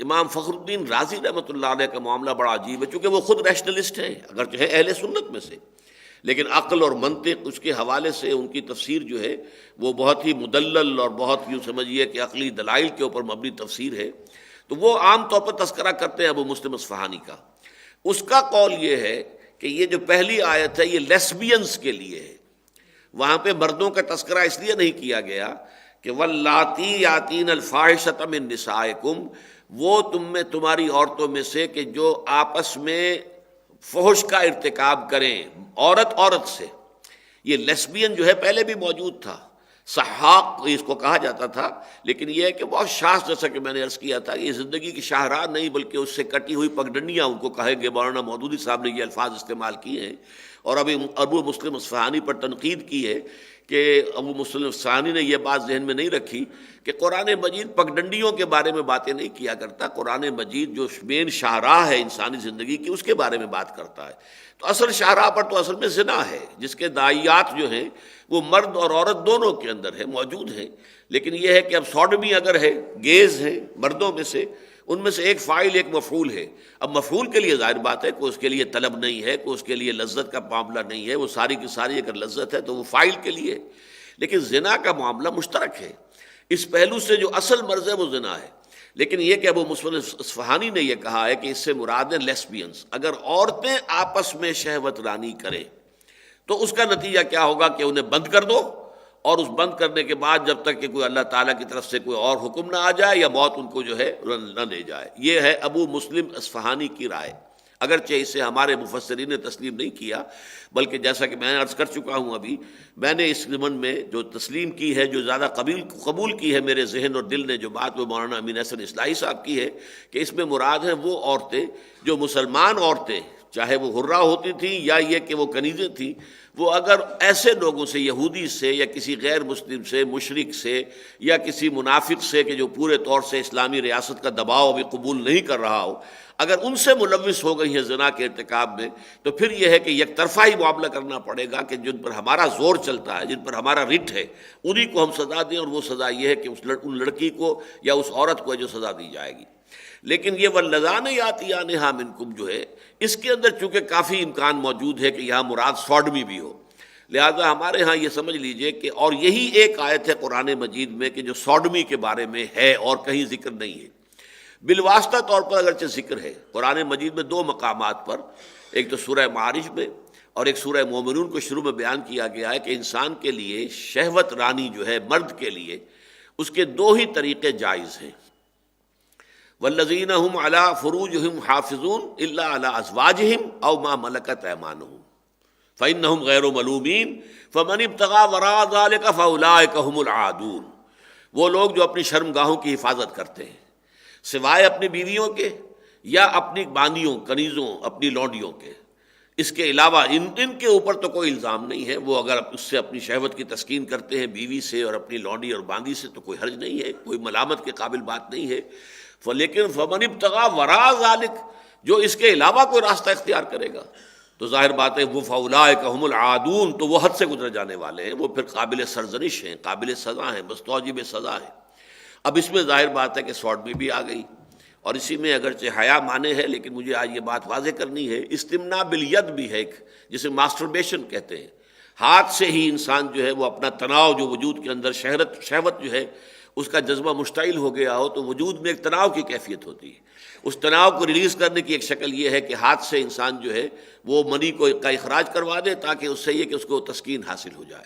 امام فخر الدین رازی رحمۃ اللہ علیہ کا معاملہ بڑا عجیب ہے، چونکہ وہ خود ریشنلسٹ ہیں، اگرچہ ہے اہل سنت میں سے، لیکن عقل اور منطق اس کے حوالے سے ان کی تفسیر جو ہے وہ بہت ہی مدلل اور بہت یوں سمجھیے کہ عقلی دلائل کے اوپر مبنی تفسیر ہے۔ تو وہ عام طور پر تذکرہ کرتے ہیں ابو مسلم اصفہانی کا۔ اس کا قول یہ ہے کہ یہ جو پہلی آیت ہے یہ لیسبینز کے لیے ہے، وہاں پہ مردوں کا تذکرہ اس لیے نہیں کیا گیا کہ واللاتی یاتین الفاحشۃ من نسائکم، وہ تم میں تمہاری عورتوں میں سے کہ جو آپس میں فحش کا ارتکاب کریں، عورت سے. یہ لیسبین جو ہے پہلے بھی موجود تھا، سحاق اس کو کہا جاتا تھا، لیکن یہ ہے کہ بہت شاذ، جیسا کہ میں نے عرض کیا تھا، یہ زندگی کی شاہراہ نہیں بلکہ اس سے کٹی ہوئی پگڈنڈیاں ان کو کہیں گے. مولانا مودودی صاحب نے یہ الفاظ استعمال کیے ہیں، اور ابھی ابو مسلم اصفہانی پر تنقید کی ہے کہ ابو مسلم اصفہانی نے یہ بات ذہن میں نہیں رکھی کہ قرآن مجید پگڈنڈیوں کے بارے میں باتیں نہیں کیا کرتا، قرآن مجید جو مین شاہراہ ہے انسانی زندگی کی اس کے بارے میں بات کرتا ہے. تو اصل شاہراہ پر تو اصل میں زنا ہے، جس کے داعیات جو ہیں وہ مرد اور عورت دونوں کے اندر ہے، موجود ہیں. لیکن یہ ہے کہ اب سوڈمی اگر ہے، گیز ہے مردوں میں سے، ان میں سے ایک فاعل ایک مفعول ہے. اب مفعول کے لیے ظاہر بات ہے کہ اس کے لیے طلب نہیں ہے، کہ اس کے لیے لذت کا معاملہ نہیں ہے، وہ ساری کی ساری اگر لذت ہے تو وہ فاعل کے لیے. لیکن زنا کا معاملہ مشترک ہے، اس پہلو سے جو اصل مرض ہے وہ زنا ہے. لیکن یہ کہ ابو مسلم اصفہانی نے یہ کہا ہے کہ اس سے مراد ہے لیسبینز. اگر عورتیں آپس میں شہوت رانی کریں تو اس کا نتیجہ کیا ہوگا کہ انہیں بند کر دو، اور اس بند کرنے کے بعد جب تک کہ کوئی اللہ تعالیٰ کی طرف سے کوئی اور حکم نہ آ جائے یا موت ان کو جو ہے نہ لے جائے. یہ ہے ابو مسلم اصفہانی کی رائے، اگرچہ اسے ہمارے مفسرین نے تسلیم نہیں کیا، بلکہ جیسا کہ میں نے عرض کر چکا ہوں ابھی، میں نے اس ضمن میں جو تسلیم کی ہے، جو زیادہ قبول کی ہے میرے ذہن اور دل نے، جو بات وہ مولانا امین احسن اصلاحی صاحب کی ہے کہ اس میں مراد ہیں وہ عورتیں جو مسلمان عورتیں، چاہے وہ حرہ ہوتی تھیں یا یہ کہ وہ کنیزیں تھیں، وہ اگر ایسے لوگوں سے، یہودی سے یا کسی غیر مسلم سے، مشرک سے یا کسی منافق سے کہ جو پورے طور سے اسلامی ریاست کا دباؤ ابھی قبول نہیں کر رہا ہو، اگر ان سے ملوث ہو گئی ہیں زنا کے ارتکاب میں، تو پھر یہ ہے کہ یک طرفہ ہی معاملہ کرنا پڑے گا کہ جن پر ہمارا زور چلتا ہے، جن پر ہمارا رٹ ہے، انہی کو ہم سزا دیں. اور وہ سزا یہ ہے کہ ان لڑکی کو یا اس عورت کو جو سزا دی جائے گی. لیکن یہ واللذان یاتیانہا منکم جو ہے، اس کے اندر چونکہ کافی امکان موجود ہے کہ یہاں مراد سوڈمی بھی ہو، لہذا ہمارے ہاں یہ سمجھ لیجئے کہ، اور یہی ایک آیت ہے قرآن مجید میں کہ جو سوڈمی کے بارے میں ہے اور کہیں ذکر نہیں ہے. بالواسطہ طور پر اگرچہ ذکر ہے قرآن مجید میں دو مقامات پر، ایک تو سورہ معارج میں اور ایک سورہ مومنون کو شروع میں بیان کیا گیا ہے کہ انسان کے لیے شہوت رانی جو ہے مرد کے لیے، اس کے دو ہی طریقے جائز ہیں. والذین هم علی فروجہم حافظون الا علی ازواجہم او ما ملکت ایمانہم فانہم غیر ملومین فمن ابتغى وراء ذلک فاولئک هم العادون. وہ لوگ جو اپنی شرمگاہوں کی حفاظت کرتے ہیں سوائے اپنی بیویوں کے یا اپنی باندیوں، کنیزوں، اپنی لونڈیوں کے، اس کے علاوہ ان کے اوپر تو کوئی الزام نہیں ہے. وہ اگر اس سے اپنی شہوت کی تسکین کرتے ہیں بیوی سے اور اپنی لونڈی اور باندی سے تو کوئی حرج نہیں ہے، کوئی ملامت کے قابل بات نہیں ہے. لیکن فمن ابتغى وراء ذلک، جو اس کے علاوہ کوئی راستہ اختیار کرے گا تو ظاہر بات ہے وہ فاولئک هم العادون، تو وہ حد سے گزر جانے والے ہیں، وہ پھر قابل سرزنش ہیں، قابل سزا ہیں، مستوجب سزا ہیں. اب اس میں ظاہر بات ہے کہ سوڈمی بھی آ گئی، اور اسی میں اگرچہ حیا مانے ہے، لیکن مجھے آج یہ بات واضح کرنی ہے، استمناء بالید بھی ہے ایک، جسے ماسٹربیشن کہتے ہیں. ہاتھ سے ہی انسان جو ہے وہ اپنا تناؤ جو وجود کے اندر شہوت جو ہے اس کا جذبہ مشتعل ہو گیا ہو، تو وجود میں ایک تناؤ کی کیفیت ہوتی ہے. اس تناؤ کو ریلیز کرنے کی ایک شکل یہ ہے کہ ہاتھ سے انسان جو ہے وہ منی کا اخراج کروا دے، تاکہ اس سے یہ کہ اس کو تسکین حاصل ہو جائے.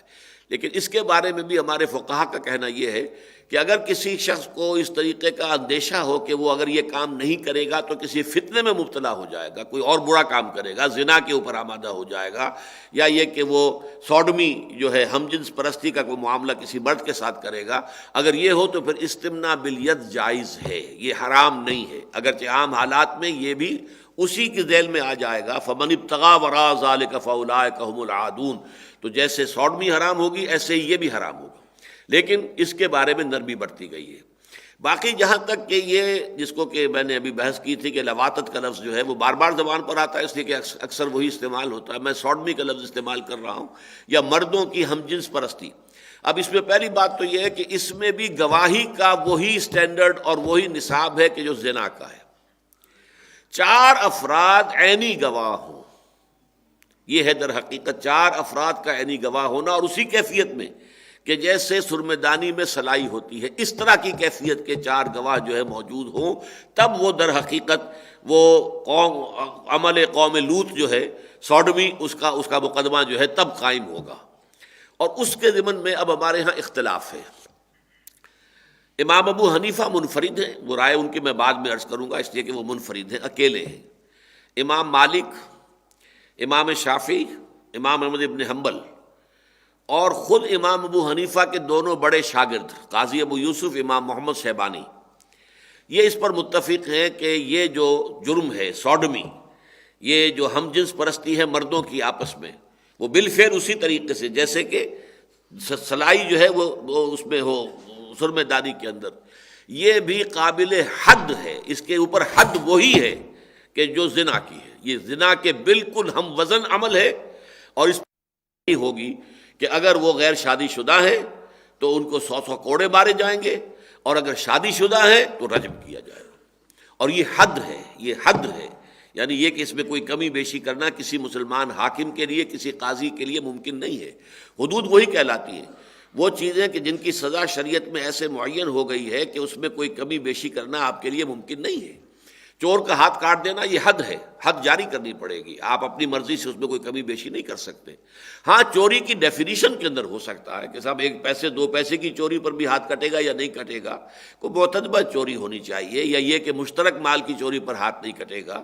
لیکن اس کے بارے میں بھی ہمارے فقہا کا کہنا یہ ہے کہ اگر کسی شخص کو اس طریقے کا اندیشہ ہو کہ وہ اگر یہ کام نہیں کرے گا تو کسی فتنے میں مبتلا ہو جائے گا، کوئی اور برا کام کرے گا، زنا کے اوپر آمادہ ہو جائے گا، یا یہ کہ وہ سوڈمی جو ہے ہم جنس پرستی کا کوئی معاملہ کسی مرد کے ساتھ کرے گا، اگر یہ ہو تو پھر استمناء بالید جائز ہے، یہ حرام نہیں ہے. اگرچہ عام حالات میں یہ بھی اسی کے ذیل میں آ جائے گا، فمن ابتغى وراء ذلک فاولئک هم العادون. تو جیسے سوڈمی حرام ہوگی ایسے ہی یہ بھی حرام ہوگا، لیکن اس کے بارے میں نرمی برتی گئی ہے. باقی جہاں تک کہ یہ جس کو کہ میں نے ابھی بحث کی تھی کہ لواطت کا لفظ جو ہے وہ بار بار زبان پر آتا ہے، اس لیے کہ اکثر وہی استعمال ہوتا ہے، میں سوڈمی کا لفظ استعمال کر رہا ہوں، یا مردوں کی ہم جنس پرستی. اب اس میں پہلی بات تو یہ ہے کہ اس میں بھی گواہی کا وہی سٹینڈرڈ اور وہی نصاب ہے کہ جو زنا کا ہے. 4 افراد عینی گواہ ہوں، یہ ہے در حقیقت 4 افراد کا عینی گواہ ہونا، اور اسی کیفیت میں کہ جیسے سرمدانی میں سلائی ہوتی ہے اس طرح کی کیفیت کے 4 گواہ جو ہے موجود ہوں، تب وہ در حقیقت وہ عمل قوم لوط جو ہے سوڈمی، اس کا مقدمہ جو ہے تب قائم ہوگا. اور اس کے ضمن میں اب ہمارے ہاں اختلاف ہے۔ امام ابو حنیفہ منفرد ہیں، وہ رائے ان کی میں بعد میں عرض کروں گا، اس لیے کہ وہ منفرد ہیں، اکیلے ہیں۔ امام مالک، امام شافعی، امام احمد ابن حنبل اور خود امام ابو حنیفہ کے دونوں بڑے شاگرد قاضی ابو یوسف، امام محمد شیبانی، یہ اس پر متفق ہیں کہ یہ جو جرم ہے سوڈمی، یہ جو ہم جنس پرستی ہے مردوں کی آپس میں، وہ بالفعل اسی طریقے سے جیسے کہ سلائی جو ہے وہ اس میں ہو سرمے دانی کے اندر، یہ بھی قابل حد ہے، اس کے اوپر حد وہی ہے کہ جو زنا کی ہے۔ یہ زنا کے بالکل ہم وزن عمل ہے، اور اس پر ہوگی کہ اگر وہ غیر شادی شدہ ہے تو ان کو 100 کوڑے مارے جائیں گے، اور اگر شادی شدہ ہے تو رجم کیا جائے گا۔ اور یہ حد ہے، یہ حد ہے، یعنی یہ کہ اس میں کوئی کمی بیشی کرنا کسی مسلمان حاکم کے لیے، کسی قاضی کے لیے ممکن نہیں ہے۔ حدود وہی کہلاتی ہیں، وہ چیزیں کہ جن کی سزا شریعت میں ایسے معین ہو گئی ہے کہ اس میں کوئی کمی بیشی کرنا آپ کے لیے ممکن نہیں ہے۔ چور کا ہاتھ کاٹ دینا یہ حد ہے، حد جاری کرنی پڑے گی، آپ اپنی مرضی سے اس میں کوئی کمی بیشی نہیں کر سکتے۔ ہاں چوری کی ڈیفینیشن کے اندر ہو سکتا ہے کہ صاحب 1 پیسے 2 پیسے کی چوری پر بھی ہاتھ کٹے گا یا نہیں کٹے گا، کوئی معتدبہ چوری ہونی چاہیے، یا یہ کہ مشترک مال کی چوری پر ہاتھ نہیں کٹے گا،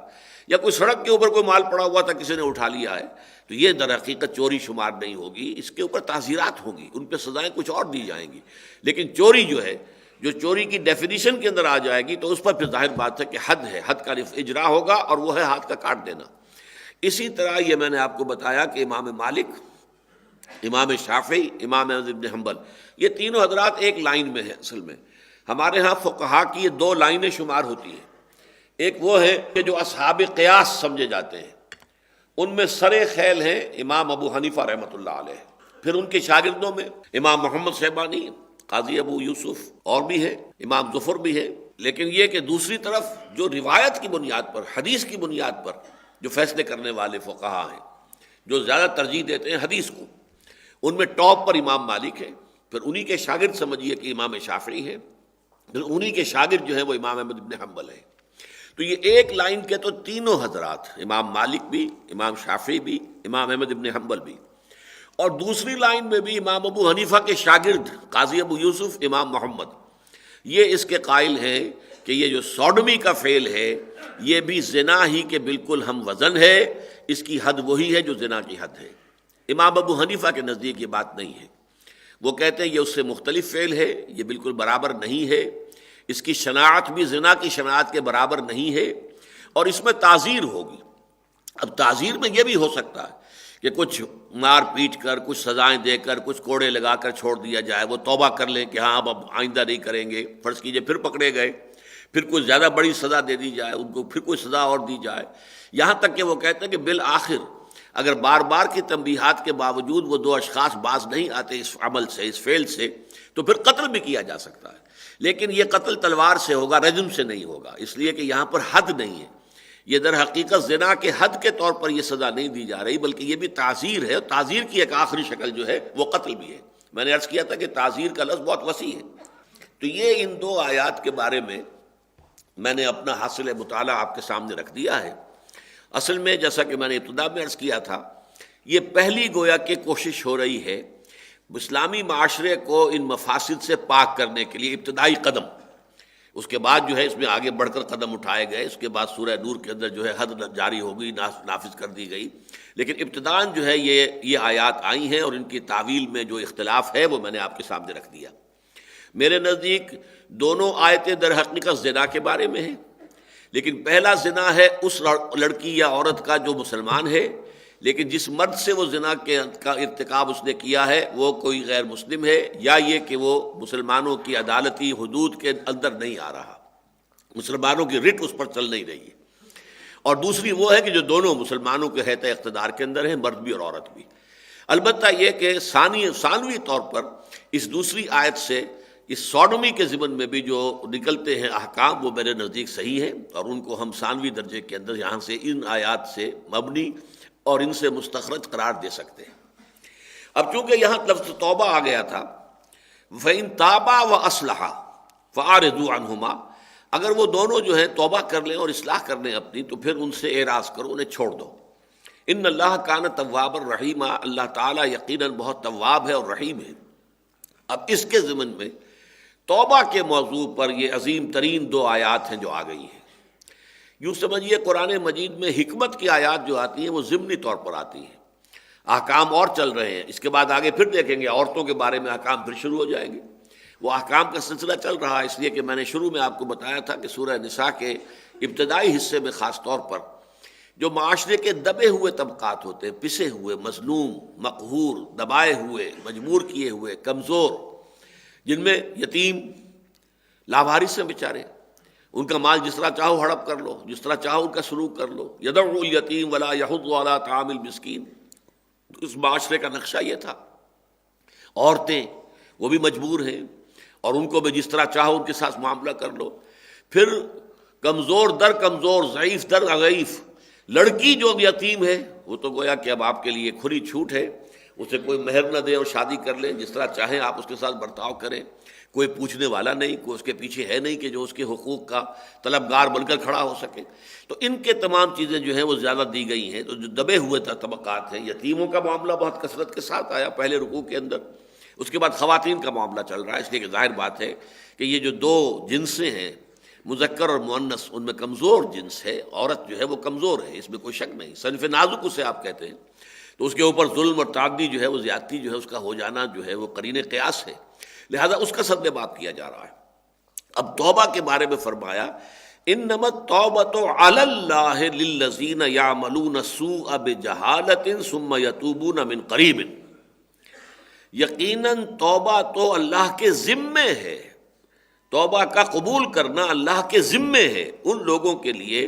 یا کوئی سڑک کے اوپر کوئی مال پڑا ہوا تھا کسی نے اٹھا لیا ہے تو یہ در حقیقت چوری شمار نہیں ہوگی، اس کے اوپر تعزیرات ہوں گی، ان پہ سزائیں کچھ اور دی جائیں گی۔ لیکن چوری جو ہے، جو چوری کی ڈیفینیشن کے اندر آ جائے گی تو اس پر پھر ظاہر بات ہے کہ حد ہے، حد کا اجرا ہوگا، اور وہ ہے ہاتھ کا کاٹ دینا۔ اسی طرح یہ میں نے آپ کو بتایا کہ امام مالک، امام شافعی، امام احمد بن حنبل، یہ تینوں حضرات ایک لائن میں ہیں۔ اصل میں ہمارے ہاں فقہا کی یہ 2 لائنیں شمار ہوتی ہیں، ایک وہ ہے کہ جو اصحاب قیاس سمجھے جاتے ہیں، ان میں سر خیل ہیں امام ابو حنیفہ رحمۃ اللہ علیہ، پھر ان کے شاگردوں میں امام محمد شیبانی، قاضی ابو یوسف اور بھی ہے، امام ظفر بھی ہے۔ لیکن یہ کہ دوسری طرف جو روایت کی بنیاد پر، حدیث کی بنیاد پر جو فیصلے کرنے والے فقہا ہیں، جو زیادہ ترجیح دیتے ہیں حدیث کو، ان میں ٹاپ پر امام مالک ہے، پھر انہی کے شاگرد سمجھیے کہ امام شافعی ہے، پھر انہی کے شاگرد جو ہیں وہ امام احمد بن حنبل ہے۔ تو یہ ایک لائن کے تو تینوں حضرات، امام مالک بھی، امام شافعی بھی، امام احمد بن حنبل بھی، اور دوسری لائن میں بھی امام ابو حنیفہ کے شاگرد قاضی ابو یوسف، امام محمد، یہ اس کے قائل ہیں کہ یہ جو سوڈمی کا فعل ہے یہ بھی زنا ہی کے بالکل ہم وزن ہے، اس کی حد وہی ہے جو زنا کی حد ہے۔ امام ابو حنیفہ کے نزدیک یہ بات نہیں ہے، وہ کہتے ہیں یہ اس سے مختلف فعل ہے، یہ بالکل برابر نہیں ہے، اس کی شناعت بھی زنا کی شناعت کے برابر نہیں ہے، اور اس میں تعزیر ہوگی۔ اب تعزیر میں یہ بھی ہو سکتا ہے کہ کچھ مار پیٹ کر، کچھ سزائیں دے کر، کچھ کوڑے لگا کر چھوڑ دیا جائے، وہ توبہ کر لیں کہ ہاں اب آئندہ نہیں کریں گے، فرض کیجئے پھر پکڑے گئے، پھر کوئی زیادہ بڑی سزا دے دی جائے ان کو، پھر کوئی سزا اور دی جائے، یہاں تک کہ وہ کہتے ہیں کہ بالآخر اگر بار بار کی تنبیہات کے باوجود وہ 2 اشخاص باز نہیں آتے اس عمل سے، اس فعل سے، تو پھر قتل بھی کیا جا سکتا ہے، لیکن یہ قتل تلوار سے ہوگا، رجم سے نہیں ہوگا، اس لیے کہ یہاں پر حد نہیں ہے۔ یہ در حقیقت زنا کے حد کے طور پر یہ سزا نہیں دی جا رہی، بلکہ یہ بھی تعزیر ہے، اور تعزیر کی ایک آخری شکل جو ہے وہ قتل بھی ہے۔ میں نے عرض کیا تھا کہ تعزیر کا لفظ بہت وسیع ہے۔ تو یہ ان 2 آیات کے بارے میں نے اپنا حاصل مطالعہ آپ کے سامنے رکھ دیا ہے۔ اصل میں جیسا کہ میں نے ابتدا میں عرض کیا تھا، یہ پہلی گویا کہ کوشش ہو رہی ہے اسلامی معاشرے کو ان مفاسد سے پاک کرنے کے لیے، ابتدائی قدم۔ اس کے بعد جو ہے اس میں آگے بڑھ کر قدم اٹھائے گئے، اس کے بعد سورہ نور کے اندر جو ہے حد جاری ہو گئی، نافذ کر دی گئی، لیکن ابتداً جو ہے یہ آیات آئی ہیں، اور ان کی تعویل میں جو اختلاف ہے وہ میں نے آپ کے سامنے رکھ دیا۔ میرے نزدیک دونوں آیتیں در حقیقت زنا کے بارے میں ہیں، لیکن پہلا زنا ہے اس لڑکی یا عورت کا جو مسلمان ہے، لیکن جس مرد سے وہ زنا کا ارتکاب اس نے کیا ہے وہ کوئی غیر مسلم ہے، یا یہ کہ وہ مسلمانوں کی عدالتی حدود کے اندر نہیں آ رہا، مسلمانوں کی رٹ اس پر چل نہیں رہی ہے، اور دوسری وہ ہے کہ جو دونوں مسلمانوں کے حیطِ اقتدار کے اندر ہیں، مرد بھی اور عورت بھی۔ البتہ یہ کہ ثانوی طور پر اس دوسری آیت سے اس سوڈومی کے ضمن میں بھی جو نکلتے ہیں احکام وہ میرے نزدیک صحیح ہیں، اور ان کو ہم ثانوی درجے کے اندر یہاں سے ان آیات سے مبنی اور ان سے مستخرج قرار دے سکتے ہیں۔ اب چونکہ یہاں لفظ توبہ آ گیا تھا، فَإِن تَابَا وَأَصْلَحَا فَأَعْرِضُوا عَنْهُمَا، اگر وہ دونوں جو ہیں توبہ کر لیں اور اصلاح کر لیں اپنی، تو پھر ان سے اعراض کرو، انہیں چھوڑ دو۔ ان اللہ کان تواب الرحیم، اللہ تعالیٰ یقیناً بہت تواب ہے اور رحیم ہے۔ اب اس کے ضمن میں توبہ کے موضوع پر یہ عظیم ترین دو آیات ہیں جو آ گئی ہیں۔ یوں سمجھیے قرآن مجید میں حکمت کی آیات جو آتی ہیں وہ ضمنی طور پر آتی ہیں، احکام اور چل رہے ہیں، اس کے بعد آگے پھر دیکھیں گے عورتوں کے بارے میں احکام پھر شروع ہو جائیں گے۔ وہ احکام کا سلسلہ چل رہا ہے، اس لیے کہ میں نے شروع میں آپ کو بتایا تھا کہ سورہ نساء کے ابتدائی حصے میں خاص طور پر جو معاشرے کے دبے ہوئے طبقات ہوتے ہیں، پسے ہوئے، مظلوم، مقہور، دبائے ہوئے، مجبور کیے ہوئے، کمزور، جن میں یتیم لاوارث ہیں بیچارے، ان کا مال جس طرح چاہو ہڑپ کر لو، جس طرح چاہو ان کا سلوک کر لو، یدعو الیتیم ولا یحض علی طعام المسکین، اس معاشرے کا نقشہ یہ تھا۔ عورتیں وہ بھی مجبور ہیں اور ان کو بھی جس طرح چاہو ان کے ساتھ معاملہ کر لو۔ پھر کمزور در کمزور، ضعیف در ضعیف، لڑکی جو یتیم ہے وہ تو گویا کہ اب آپ کے لیے کھلی چھوٹ ہے، اسے کوئی مہر نہ دے اور شادی کر لیں، جس طرح چاہیں آپ اس کے ساتھ برتاؤ کریں، کوئی پوچھنے والا نہیں، کوئی اس کے پیچھے ہے نہیں کہ جو اس کے حقوق کا طلبگار بن کر کھڑا ہو سکے۔ تو ان کے تمام چیزیں جو ہیں وہ زیادہ دی گئی ہیں۔ تو جو دبے ہوئے طبقات ہیں، یتیموں کا معاملہ بہت کثرت کے ساتھ آیا پہلے رکوع کے اندر، اس کے بعد خواتین کا معاملہ چل رہا ہے، اس لیے کہ ظاہر بات ہے کہ یہ جو دو جنسیں ہیں، مذکر اور مؤنث، ان میں کمزور جنس ہے، عورت جو ہے وہ کمزور ہے، اس میں کوئی شک نہیں، صنف نازک اسے آپ کہتے ہیں۔ تو اس کے اوپر ظلم اور تعدی جو ہے وہ زیادتی جو ہے اس کا ہو جانا جو ہے وہ قرین قیاس ہے، لہذا اس کا سد باب کیا جا رہا ہے۔ اب توبہ کے بارے میں فرمایا انما التوبۃ علی اللہ للذین یعملون السوء بجہالۃ ثم یتوبون من قریب، یقیناً توبہ تو اللہ کے ذمے ہے، توبہ کا قبول کرنا اللہ کے ذمے ہے ان لوگوں کے لیے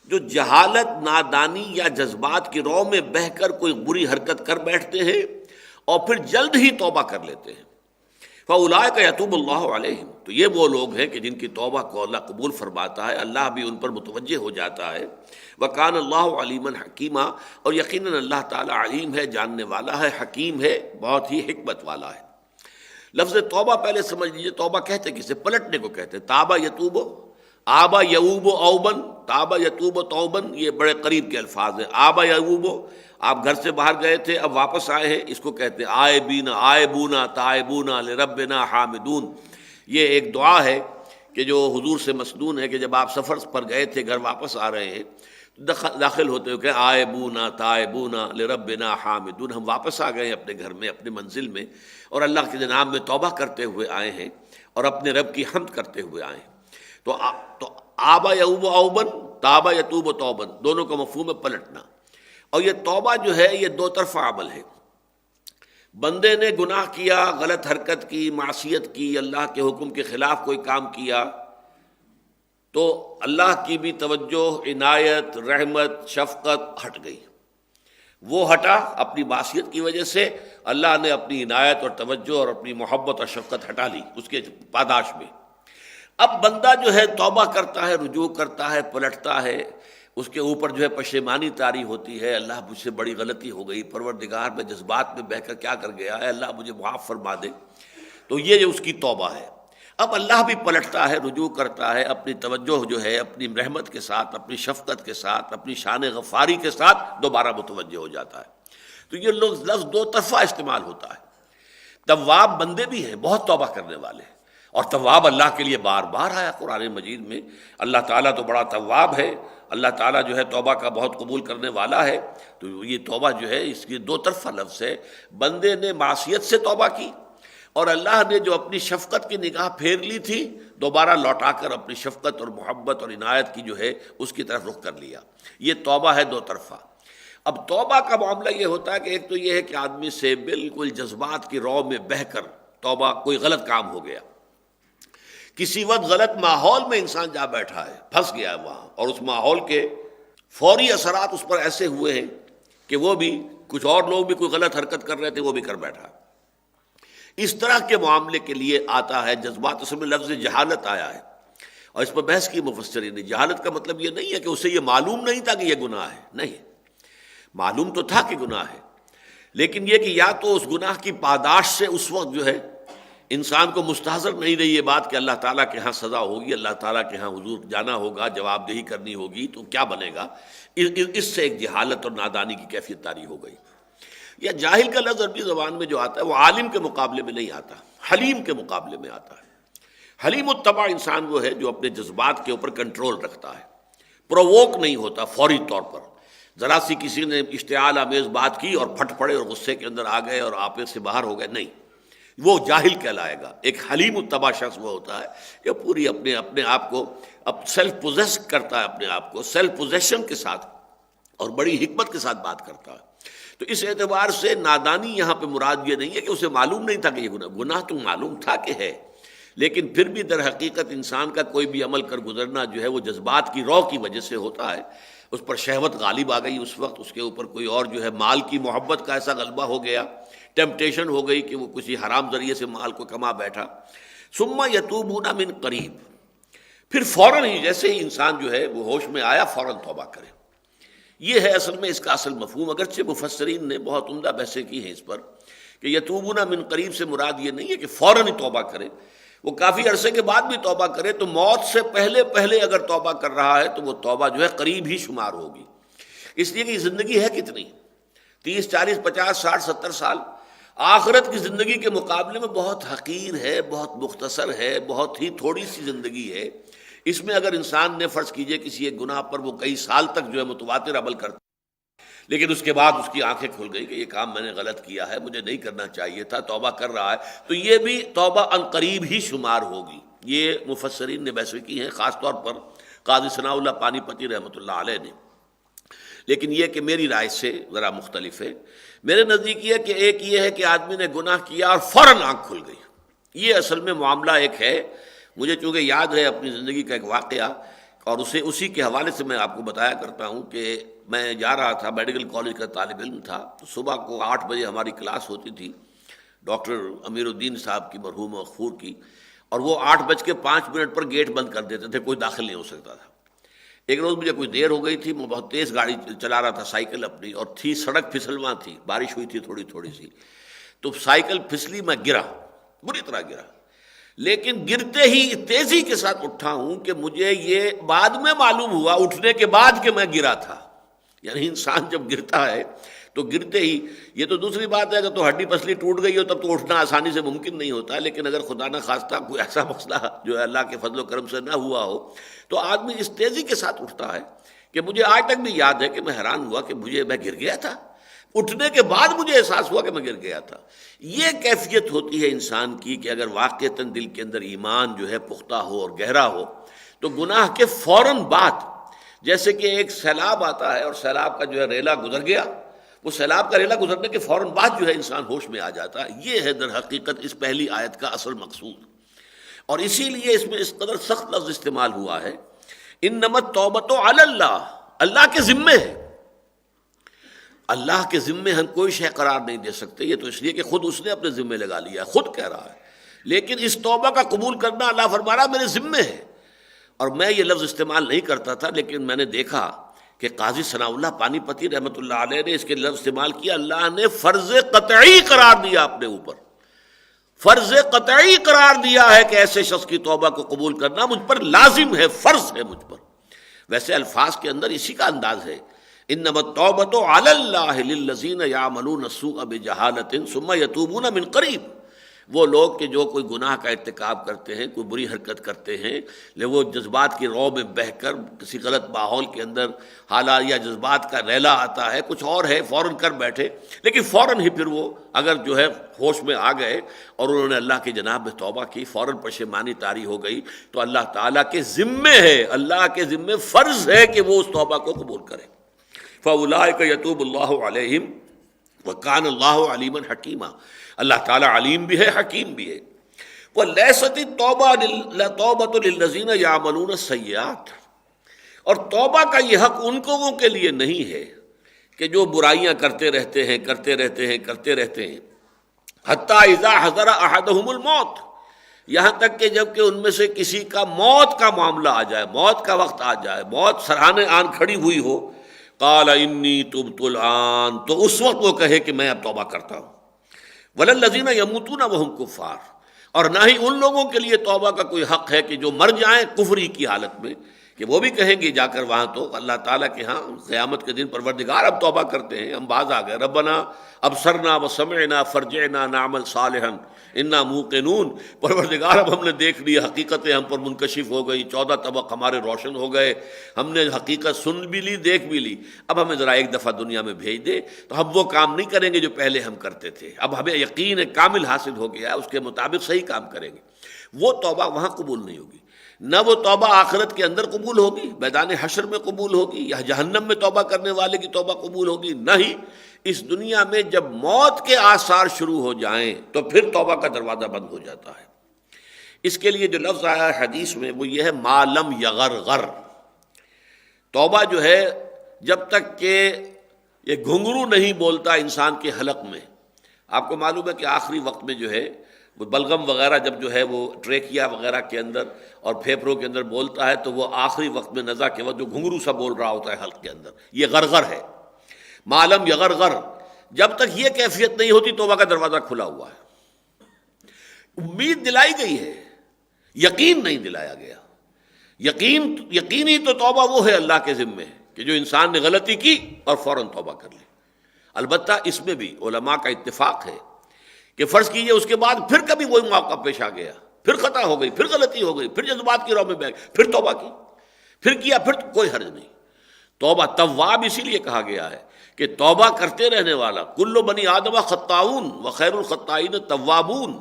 جو جہالت، نادانی یا جذبات کی رو میں بہہ کر کوئی بری حرکت کر بیٹھتے ہیں اور پھر جلد ہی توبہ کر لیتے ہیں۔ فَأُولَٰئِکَ یتوب اللہ علیہم، تو یہ وہ لوگ ہیں کہ جن کی توبہ کو اللہ قبول فرماتا ہے، اللہ بھی ان پر متوجہ ہو جاتا ہے۔ وَكَانَ اللَّهُ عَلِيمًا حَكِيمًا، اور یقیناً اللہ تعالیٰ علیم ہے، جاننے والا ہے، حکیم ہے، بہت ہی حکمت والا ہے۔ لفظ توبہ پہلے سمجھ لیجیے، توبہ کہتے کسے؟ پلٹنے کو کہتے ہیں۔ تابہ یتوب، آبا یعوب اوبن، تابہ یتوب توبن، یہ بڑے قریب کے الفاظ ہیں۔ آبا یعوب، آپ گھر سے باہر گئے تھے اب واپس آئے ہیں، اس کو کہتے ہیں آئبین، آئبونا تائبونا لربنا حامدون۔ یہ ایک دعا ہے کہ جو حضور سے مسنون ہے کہ جب آپ سفر پر گئے تھے، گھر واپس آ رہے ہیں، داخل ہوتے ہوئے کہ آئبونا تائبونا لربنا حامدون، ہم واپس آ گئے اپنے گھر میں، اپنے منزل میں، اور اللہ کے جناب میں توبہ کرتے ہوئے آئے ہیں اور اپنے رب کی حمد کرتے ہوئے آئے ہیں۔ تو آبا یعوب اوبن، تابا یتوب توبن، دونوں کا مفہوم ہے پلٹنا۔ اور یہ توبہ جو ہے یہ دو طرفہ عمل ہے۔ بندے نے گناہ کیا، غلط حرکت کی، معصیت کی، اللہ کے حکم کے خلاف کوئی کام کیا، تو اللہ کی بھی توجہ، عنایت، رحمت، شفقت ہٹ گئی۔ وہ ہٹا اپنی معصیت کی وجہ سے، اللہ نے اپنی عنایت اور توجہ اور اپنی محبت اور شفقت ہٹا لی اس کے پاداش میں۔ اب بندہ جو ہے توبہ کرتا ہے، رجوع کرتا ہے، پلٹتا ہے، اس کے اوپر جو ہے پشیمانی طاری ہوتی ہے، اللہ مجھ سے بڑی غلطی ہو گئی، پروردگار میں جذبات میں بہہ کر کیا کر گیا ہے، اللہ مجھے معاف فرما دے، تو یہ جو اس کی توبہ ہے۔ اب اللہ بھی پلٹتا ہے، رجوع کرتا ہے، اپنی توجہ جو ہے اپنی رحمت کے ساتھ، اپنی شفقت کے ساتھ، اپنی شان غفاری کے ساتھ دوبارہ متوجہ ہو جاتا ہے۔ تو یہ لفظ دو طرفہ استعمال ہوتا ہے۔ تواب بندے بھی ہیں، بہت توبہ کرنے والے ہیں، اور تواب اللہ کے لیے بار بار آیا قرآن مجید میں۔ اللہ تعالیٰ تو بڑا تواب ہے، اللہ تعالیٰ جو ہے توبہ کا بہت قبول کرنے والا ہے۔ تو یہ توبہ جو ہے اس کی دو طرفہ لفظ ہے۔ بندے نے معصیت سے توبہ کی اور اللہ نے جو اپنی شفقت کی نگاہ پھیر لی تھی، دوبارہ لوٹا کر اپنی شفقت اور محبت اور عنایت کی جو ہے اس کی طرف رخ کر لیا۔ یہ توبہ ہے دو طرفہ۔ اب توبہ کا معاملہ یہ ہوتا ہے کہ ایک تو یہ ہے کہ آدمی سے بالکل جذبات کی رو میں بہہ کر توبہ، کوئی غلط کام ہو گیا، کسی وقت غلط ماحول میں انسان جا بیٹھا ہے، پھنس گیا ہے وہاں، اور اس ماحول کے فوری اثرات اس پر ایسے ہوئے ہیں کہ وہ بھی، کچھ اور لوگ بھی کوئی غلط حرکت کر رہے تھے، وہ بھی کر بیٹھا۔ اس طرح کے معاملے کے لیے آتا ہے جذبات، اس میں لفظ جہالت آیا ہے، اور اس پر بحث کی مفسرین نے۔ جہالت کا مطلب یہ نہیں ہے کہ اسے یہ معلوم نہیں تھا کہ یہ گناہ ہے، نہیں، معلوم تو تھا کہ گناہ ہے، لیکن یہ کہ یا تو اس گناہ کی پاداش سے اس وقت جو ہے انسان کو مستحضر نہیں رہی یہ بات کہ اللہ تعالیٰ کے ہاں سزا ہوگی، اللہ تعالیٰ کے ہاں حضور جانا ہوگا، جواب دہی کرنی ہوگی، تو کیا بنے گا؟ اس سے ایک جہالت اور نادانی کی کیفیت طاری ہو گئی۔ یا جاہل کا لفظ عربی زبان میں جو آتا ہے وہ عالم کے مقابلے میں نہیں آتا، حلیم کے مقابلے میں آتا ہے۔ حلیم الطبع انسان وہ ہے جو اپنے جذبات کے اوپر کنٹرول رکھتا ہے، پرووک نہیں ہوتا فوری طور پر، ذرا سی کسی نے اشتعال آمیز بات کی اور پھٹ پڑے اور غصے کے اندر آ گئے اور آپے سے باہر ہو گئے، نہیں، وہ جاہل کہلائے گا۔ ایک حلیم الطبع شخص وہ ہوتا ہے کہ پوری اپنے آپ کو سیلف پوزیس کرتا ہے، اپنے آپ کو سیلف پوزیشن کے ساتھ اور بڑی حکمت کے ساتھ بات کرتا ہے۔ تو اس اعتبار سے نادانی یہاں پہ مراد یہ نہیں ہے کہ اسے معلوم نہیں تھا کہ یہ گناہ تو معلوم تھا کہ ہے، لیکن پھر بھی در حقیقت انسان کا کوئی بھی عمل کر گزرنا جو ہے وہ جذبات کی رو کی وجہ سے ہوتا ہے۔ اس پر شہوت غالب آ گئی، اس وقت اس کے اوپر کوئی اور جو ہے مال کی محبت کا ایسا غلبہ ہو گیا، ٹیمپٹیشن ہو گئی کہ وہ کسی حرام ذریعے سے مال کو کما بیٹھا۔ ثم یتوبون من قریب، پھر فوراً ہی جیسے ہی انسان جو ہے وہ ہوش میں آیا فوراً توبہ کرے۔ یہ ہے اصل میں اس کا اصل مفہوم، اگرچہ مفسرین نے بہت عمدہ بحثیں کی ہیں اس پر کہ یتوبون من قریب سے مراد یہ نہیں ہے کہ فوراً ہی توبہ کرے، وہ کافی عرصے کے بعد بھی توبہ کرے تو موت سے پہلے اگر توبہ کر رہا ہے تو وہ توبہ جو ہے قریب ہی شمار ہوگی، اس لیے کہ یہ زندگی ہے کتنی، 30 40 50 60 70 سال، آخرت کی زندگی کے مقابلے میں بہت حقیر ہے، بہت مختصر ہے، بہت ہی تھوڑی سی زندگی ہے۔ اس میں اگر انسان نے فرض کیجئے کسی ایک گناہ پر وہ کئی سال تک جو ہے متواتر عمل کرتا، لیکن اس کے بعد اس کی آنکھیں کھل گئی کہ یہ کام میں نے غلط کیا ہے، مجھے نہیں کرنا چاہیے تھا، توبہ کر رہا ہے، تو یہ بھی توبہ عنقریب ہی شمار ہوگی۔ یہ مفسرین نے بحث کی ہیں، خاص طور پر قاضی ثناء اللہ پانی پتی رحمۃ اللہ علیہ نے، لیکن یہ کہ میری رائے سے ذرا مختلف ہے۔ میرے نزدیک یہ کہ ایک یہ ہے کہ آدمی نے گناہ کیا اور فوراً آنکھ کھل گئی، یہ اصل میں معاملہ ایک ہے۔ مجھے چونکہ یاد ہے اپنی زندگی کا ایک واقعہ، اور اسی کے حوالے سے میں آپ کو بتایا کرتا ہوں کہ میں جا رہا تھا، میڈیکل کالج کا طالب علم تھا، تو صبح کو 8 بجے ہماری کلاس ہوتی تھی ڈاکٹر امیر الدین صاحب کی مرحوم مغفور کی، اور وہ 8:05 پر گیٹ بند کر دیتے تھے، کوئی داخل نہیں ہو سکتا تھا۔ ایک روز مجھے کوئی دیر ہو گئی تھی، میں بہت تیز گاڑی چلا رہا تھا، سائیکل اپنی، اور تھی سڑک پھسلواں تھی، بارش ہوئی تھی تھوڑی سی، تو سائیکل پھسلی، میں گرا، بری طرح گرا، لیکن گرتے ہی تیزی کے ساتھ اٹھا ہوں کہ مجھے یہ بعد میں معلوم ہوا، اٹھنے کے بعد، کہ میں گرا تھا۔ یعنی انسان جب گرتا ہے تو گرتے ہی، یہ تو دوسری بات ہے، اگر تو ہڈی پسلی ٹوٹ گئی ہو تب تو اٹھنا آسانی سے ممکن نہیں ہوتا، لیکن اگر خدا نہ خواستہ کوئی ایسا مسئلہ جو ہے اللہ کے فضل و کرم سے نہ ہوا ہو تو آدمی اس تیزی کے ساتھ اٹھتا ہے کہ مجھے آج تک بھی یاد ہے کہ میں حیران ہوا کہ میں گر گیا تھا، اٹھنے کے بعد مجھے احساس ہوا کہ میں گر گیا تھا۔ یہ کیفیت ہوتی ہے انسان کی کہ اگر واقعتاً دل کے اندر ایمان جو ہے پختہ ہو اور گہرا ہو تو گناہ کے فوراً بعد، جیسے کہ ایک سیلاب آتا ہے اور سیلاب کا جو ہے ریلا گزر گیا، وہ سیلاب کا ریلا گزرنے کے فوراً بعد جو ہے انسان ہوش میں آ جاتا ہے۔ یہ ہے در حقیقت اس پہلی آیت کا اصل مقصود، اور اسی لیے اس میں اس قدر سخت لفظ استعمال ہوا ہے، انما التوبۃ علی اللہ، اللہ کے ذمے ہے، اللہ کے ذمے ہم کوئی شے قرار نہیں دے سکتے، یہ تو اس لیے کہ خود اس نے اپنے ذمے لگا لیا ہے، خود کہہ رہا ہے، لیکن اس توبہ کا قبول کرنا اللہ فرما رہا میرے ذمے ہے۔ اور میں یہ لفظ استعمال نہیں کرتا تھا، لیکن میں نے دیکھا کہ قاضی ثناء اللہ پانی پتی رحمۃ اللہ علیہ نے اس کے لفظ استعمال کیا، اللہ نے فرض قطعی قرار دیا اپنے اوپر، فرض قطعی قرار دیا ہے کہ ایسے شخص کی توبہ کو قبول کرنا مجھ پر لازم ہے، فرض ہے مجھ پر۔ ویسے الفاظ کے اندر اسی کا انداز ہے، انما التوبۃ علی اللہ للذین یعملون السوء بجہالۃ ثم یتوبون من قریب، وہ لوگ کہ جو کوئی گناہ کا ارتکاب کرتے ہیں، کوئی بری حرکت کرتے ہیں، وہ جذبات کی رو میں بہہ کر کسی غلط ماحول کے اندر حالات یا جذبات کا ریلا آتا ہے، کچھ اور ہے، فوراً کر بیٹھے، لیکن فوراً ہی پھر وہ اگر جو ہے ہوش میں آ گئے اور انہوں نے اللہ کی جناب میں توبہ کی، فوراً پشیمانی طاری ہو گئی، تو اللہ تعالیٰ کے ذمے ہے، اللہ کے ذمے فرض ہے کہ وہ اس توبہ کو قبول کرے۔ فَأُولَٰئِکَ یتوب اللہ علیہم وَکَانَ اللَّهُ عَلِیمًا حَکِیمًا، اللہ تعالیٰ علیم بھی ہے، حکیم بھی ہے۔ وَلَيْسَتِ التَّوْبَةُ لِلَّذِينَ يَعْمَلُونَ السَّيِّئَاتِ، اور توبہ کا یہ حق ان لوگوں کے لیے نہیں ہے کہ جو برائیاں کرتے رہتے ہیں حَتَّىٰ إِذَا حَضَرَ أَحَدَهُمُ الْمَوْتُ، یہاں تک کہ جب کہ ان میں سے کسی کا موت کا معاملہ آ جائے، موت کا وقت آ جائے، موت سرہانے آن کھڑی ہوئی ہو، قَالَ إِنِّي تُبْتُ الْآنَ، تو اس وقت وہ کہے کہ میں اب توبہ کرتا ہوں۔ وَلَلَّذِينَ يَمُوتُونَ وَهُمْ كُفَّارٌ، اور نہ ہی ان لوگوں کے لیے توبہ کا کوئی حق ہے کہ جو مر جائیں کفری کی حالت میں، کہ وہ بھی کہیں گے جا کر وہاں تو اللہ تعالیٰ کے ہاں قیامت کے دن پروردگار اب توبہ کرتے ہیں، ہم باز آ گئے، ربنا ابصرنا وسمعنا فرجعنا نعمل صالحا انا موقنون، پروردگار اب ہم نے دیکھ لیا، حقیقتیں ہم پر منکشف ہو گئی، 14 طبق ہمارے روشن ہو گئے، ہم نے حقیقت سن بھی لی دیکھ بھی لی، اب ہمیں ذرا ایک دفعہ دنیا میں بھیج دے تو ہم وہ کام نہیں کریں گے جو پہلے ہم کرتے تھے، اب ہمیں یقین کامل حاصل ہو گیا ہے، اس کے مطابق صحیح کام کریں گے۔ وہ توبہ وہاں قبول نہیں ہوگی، نہ وہ توبہ آخرت کے اندر قبول ہوگی، میدان حشر میں قبول ہوگی، یا جہنم میں توبہ کرنے والے کی توبہ قبول ہوگی، نہ ہی اس دنیا میں جب موت کے آثار شروع ہو جائیں تو پھر توبہ کا دروازہ بند ہو جاتا ہے۔ اس کے لیے جو لفظ آیا ہے حدیث میں وہ یہ ہے ما لم یغرغر، توبہ جو ہے جب تک کہ یہ گھنگرو نہیں بولتا انسان کے حلق میں۔ آپ کو معلوم ہے کہ آخری وقت میں جو ہے وہ بلغم وغیرہ جب جو ہے وہ ٹریکیا وغیرہ کے اندر اور پھیپھڑوں کے اندر بولتا ہے تو وہ آخری وقت میں نزا کے وقت جو گھنگرو سا بول رہا ہوتا ہے حلق کے اندر، یہ غرغر ہے۔ معلم یغرغر، جب تک یہ کیفیت نہیں ہوتی توبہ کا دروازہ کھلا ہوا ہے۔ امید دلائی گئی ہے، یقین نہیں دلایا گیا۔ یقینی تو توبہ وہ ہے اللہ کے ذمے کہ جو انسان نے غلطی کی اور فوراً توبہ کر لی۔ البتہ اس میں بھی علماء کا اتفاق ہے کہ فرض کیجئے اس کے بعد پھر کبھی وہی موقع پیش آ گیا، پھر خطا ہو گئی، پھر غلطی ہو گئی، پھر جذبات کی رو میں بہ گئے، پھر توبہ کی، پھر کیا، پھر کوئی حرج نہیں۔ توبہ تواب اسی لیے کہا گیا ہے کہ توبہ کرتے رہنے والا، کل بنی آدم خطاؤن وخیر الخطائین توابون،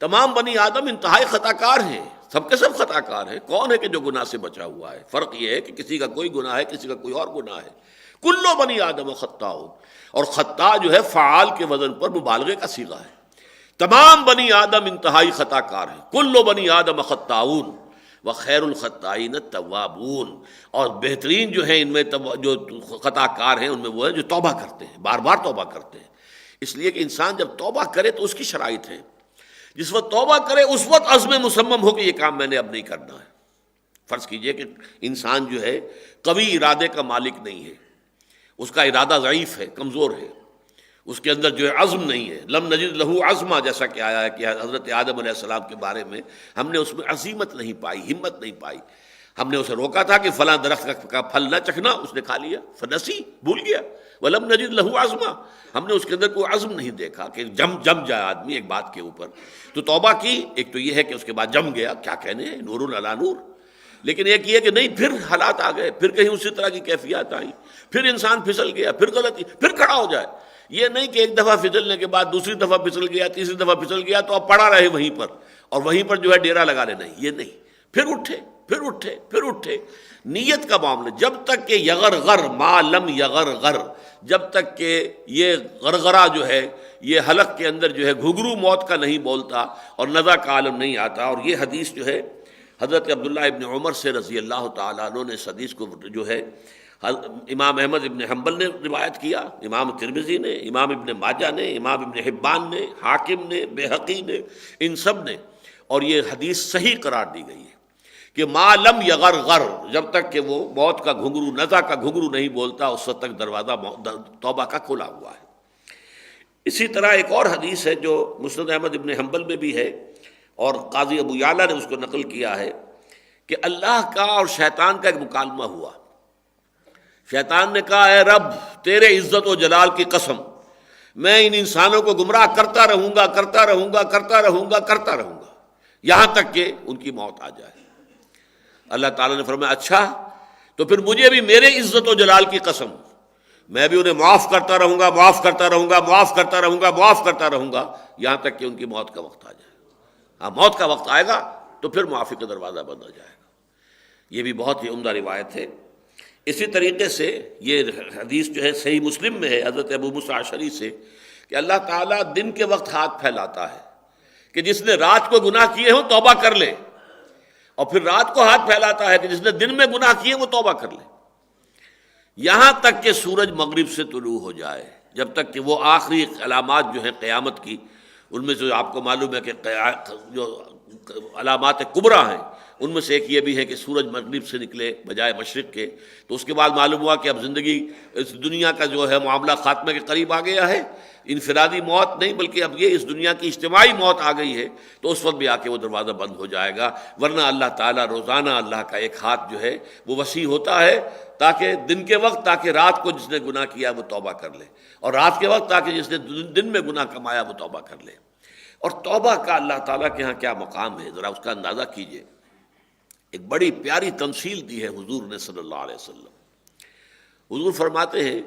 تمام بنی آدم انتہائی خطا کار ہیں، سب کے سب خطا کار ہیں۔ کون ہے کہ جو گناہ سے بچا ہوا ہے؟ فرق یہ ہے کہ کسی کا کوئی گناہ ہے، کسی کا کوئی اور گناہ ہے۔ کل بنی آدم خطاؤن، اور خطا جو ہے فعال کے وزن پر مبالغے کا صیغہ ہے، تمام بنی آدم انتہائی خطا کار ہیں۔ کل بنی آدم خطاؤن وخیر الخطائین التوابون، اور بہترین جو ہیں ان میں جو خطا کار ہیں ان میں وہ ہیں جو توبہ کرتے ہیں، بار بار توبہ کرتے ہیں۔ اس لیے کہ انسان جب توبہ کرے تو اس کی شرائط ہیں، جس وقت توبہ کرے اس وقت عزم مصمم ہو کہ یہ کام میں نے اب نہیں کرنا ہے۔ فرض کیجئے کہ انسان جو ہے قوی ارادے کا مالک نہیں ہے، اس کا ارادہ ضعیف ہے، کمزور ہے، اس کے اندر جو ہے عزم نہیں ہے، لم نجد لہو عزما، جیسا کہ آیا ہے کہ حضرت آدم علیہ السلام کے بارے میں ہم نے اس میں عزیمت نہیں پائی، ہمت نہیں پائی۔ ہم نے اسے روکا تھا کہ فلاں درخت کا پھل نہ چکھنا، اس نے کھا لیا، فنسی، بھول گیا۔ ولم نجد لہو عزما، ہم نے اس کے اندر کوئی عزم نہیں دیکھا کہ جم جائے آدمی ایک بات کے اوپر۔ تو توبہ کی، ایک تو یہ ہے کہ اس کے بعد جم گیا، کیا کہنے ہیں، نور علی نور۔ لیکن ایک یہ کہ نہیں، پھر حالات آ گئے، پھر کہیں اسی طرح کی کیفیات آئیں، پھر انسان پھسل گیا، پھر غلطی، پھر کھڑا ہو جائے۔ یہ نہیں کہ ایک دفعہ پھسلنے کے بعد دوسری دفعہ پھسل گیا، تیسری دفعہ پھسل گیا تو اب پڑا رہے وہیں پر اور وہیں پر جو ہے ڈیرا لگا لے، نہیں، یہ نہیں، پھر اٹھے، پھر اٹھے، پھر اٹھے۔ نیت کا معاملہ جب تک کہ یغرغر ما لم یغرغر، جب تک کہ یہ غرغرہ جو ہے یہ حلق کے اندر جو ہے گھگرو موت کا نہیں بولتا اور نزع کا عالم نہیں آتا۔ اور یہ حدیث جو ہے حضرت عبداللہ ابن عمر سے رضی اللہ تعالیٰ عنہ نے اس حدیث کو جو ہے امام احمد ابن حنبل نے روایت کیا، امام ترمذی نے، امام ابن ماجہ نے، امام ابن حبان نے، حاکم نے، بیہقی نے، ان سب نے، اور یہ حدیث صحیح قرار دی گئی ہے کہ ما لم یغرغر، جب تک کہ وہ موت کا گھنگرو، نزع کا گھنگرو نہیں بولتا اس وقت تک دروازہ توبہ کا کھلا ہوا ہے۔ اسی طرح ایک اور حدیث ہے جو مسند احمد ابن حنبل میں بھی ہے اور قاضی ابو یعلا نے اس کو نقل کیا ہے کہ اللہ کا اور شیطان کا ایک مکالمہ ہوا۔ شیطان نے کہا، اے رب، تیرے عزت و جلال کی قسم، میں ان انسانوں کو گمراہ کرتا رہوں گا، کرتا رہوں گا، کرتا رہوں گا، کرتا رہوں گا، یہاں تک کہ ان کی موت آ جائے۔ اللہ تعالیٰ نے فرمایا، اچھا تو پھر مجھے بھی میرے عزت و جلال کی قسم، میں بھی انہیں معاف کرتا رہوں گا، معاف کرتا رہوں گا، معاف کرتا رہوں گا، معاف کرتا رہوں گا، یہاں تک کہ ان کی موت کا وقت آ جائے۔ ہاں، موت کا وقت آئے گا تو پھر معافی کا دروازہ بند ہو جائے گا۔ یہ بھی بہت ہی عمدہ روایت ہے۔ اسی طریقے سے یہ حدیث جو ہے صحیح مسلم میں ہے حضرت ابو موسیٰ اشعری سے کہ اللہ تعالیٰ دن کے وقت ہاتھ پھیلاتا ہے کہ جس نے رات کو گناہ کیے ہوں توبہ کر لے، اور پھر رات کو ہاتھ پھیلاتا ہے کہ جس نے دن میں گناہ کیے وہ توبہ کر لے، یہاں تک کہ سورج مغرب سے طلوع ہو جائے، جب تک کہ وہ آخری علامات جو ہیں قیامت کی، ان میں سے آپ کو معلوم ہے کہ جو علامات کبریٰ ہیں ان میں سے ایک یہ بھی ہے کہ سورج مغرب سے نکلے بجائے مشرق کے، تو اس کے بعد معلوم ہوا کہ اب زندگی اس دنیا کا جو ہے معاملہ خاتمے کے قریب آ گیا ہے، انفرادی موت نہیں، بلکہ اب یہ اس دنیا کی اجتماعی موت آ گئی ہے تو اس وقت بھی آ کے وہ دروازہ بند ہو جائے گا، ورنہ اللہ تعالیٰ روزانہ اللہ کا ایک ہاتھ جو ہے وہ وسیع ہوتا ہے تاکہ دن کے وقت، تاکہ رات کو جس نے گناہ کیا وہ توبہ کر لے، اور رات کے وقت تاکہ جس نے دن میں گناہ کمایا وہ توبہ کر لے۔ اور توبہ کا اللہ تعالیٰ کے ہاں کیا مقام ہے، ذرا اس کا اندازہ کیجئے۔ ایک بڑی پیاری تمثیل دی ہے حضور نے صلی اللہ علیہ وسلم۔ حضور فرماتے ہیں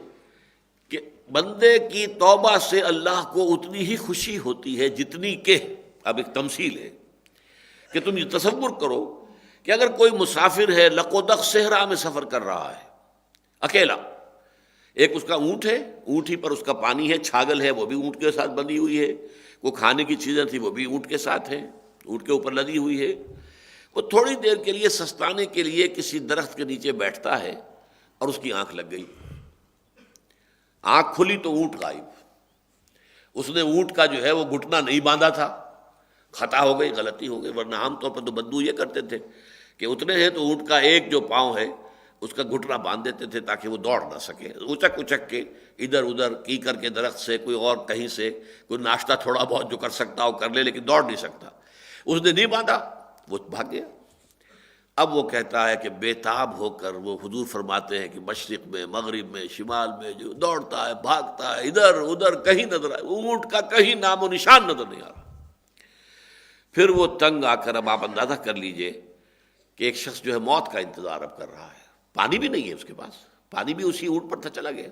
کہ بندے کی توبہ سے اللہ کو اتنی ہی خوشی ہوتی ہے جتنی کہ، اب ایک تمثیل ہے کہ تم یہ تصور کرو کہ اگر کوئی مسافر ہے لقودق صحرا میں سفر کر رہا ہے اکیلا، ایک اس کا اونٹ ہے، اونٹ ہی پر اس کا پانی ہے، چھاگل ہے وہ بھی اونٹ کے ساتھ بندھی ہوئی ہے، وہ کھانے کی چیزیں تھی وہ بھی اونٹ کے ساتھ ہیں، اونٹ کے اوپر لدی ہوئی ہے۔ وہ تھوڑی دیر کے لیے سستانے کے لیے کسی درخت کے نیچے بیٹھتا ہے اور اس کی آنکھ لگ گئی، آنکھ کھلی تو اونٹ غائب۔ اس نے اونٹ کا جو ہے وہ گھٹنا نہیں باندھا تھا، خطا ہو گئی، غلطی ہو گئی، ورنہ عام طور پر تو بدو یہ کرتے تھے کہ اتنے ہیں تو اونٹ کا ایک جو پاؤں ہے اس کا گھٹنا باندھ دیتے تھے تاکہ وہ دوڑ نہ سکے، اچک اچک کے ادھر ادھر کی کر کے درخت سے کوئی اور کہیں سے کوئی ناشتہ تھوڑا بہت جو کر سکتا ہو کر لے، لیکن دوڑ نہیں سکتا۔ اس نے نہیں باندھا، وہ بھاگ گیا۔ اب وہ کہتا ہے کہ بے تاب ہو کر وہ، حضور فرماتے ہیں کہ مشرق میں، مغرب میں، شمال میں جو دوڑتا ہے، بھاگتا ہے، ادھر ادھر کہیں نظر آئے، اونٹ کا کہیں نام و نشان نظر نہیں آ رہا۔ پھر وہ تنگ آ کر، اب آپ اندازہ کر لیجئے کہ ایک شخص جو ہے موت کا انتظار اب کر رہا ہے، پانی بھی نہیں ہے اس کے پاس، پانی بھی اسی اونٹ پر تھا چلا گیا،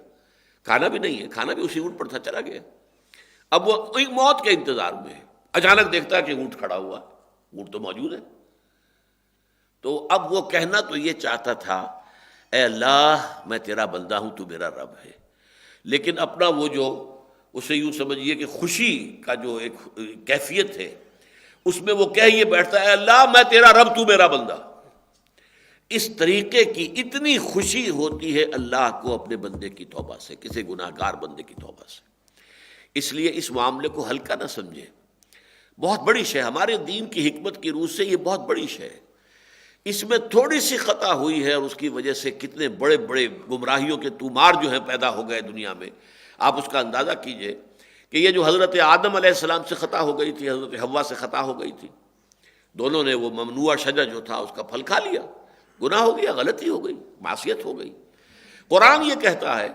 کھانا بھی نہیں ہے، کھانا بھی اسی اونٹ پر تھا چلا گیا۔ اب وہ موت کے انتظار میں ہے، اچانک دیکھتا ہے کہ اونٹ کھڑا ہوا، اونٹ تو موجود ہے۔ تو اب وہ کہنا تو یہ چاہتا تھا، اے اللہ میں تیرا بندہ ہوں، تو میرا رب ہے، لیکن اپنا وہ جو اسے یوں سمجھیے کہ خوشی کا جو ایک کیفیت ہے اس میں وہ کہہ یہ بیٹھتا ہے، اے اللہ میں تیرا رب، تو میرا بندہ۔ اس طریقے کی اتنی خوشی ہوتی ہے اللہ کو اپنے بندے کی توبہ سے، کسی گناہ گار بندے کی توبہ سے۔ اس لیے اس معاملے کو ہلکا نہ سمجھے، بہت بڑی شے، ہمارے دین کی حکمت کی روح سے یہ بہت بڑی شے ہے۔ اس میں تھوڑی سی خطا ہوئی ہے اور اس کی وجہ سے کتنے بڑے بڑے گمراہیوں کے طومار جو ہیں پیدا ہو گئے دنیا میں۔ آپ اس کا اندازہ کیجئے کہ یہ جو حضرت آدم علیہ السلام سے خطا ہو گئی تھی، حضرت حوا سے خطا ہو گئی تھی، دونوں نے وہ ممنوع شجر جو تھا اس کا پھل کھا لیا، گناہ ہو گیا، غلطی ہو گئی، معصیت ہو گئی۔ قرآن یہ کہتا ہے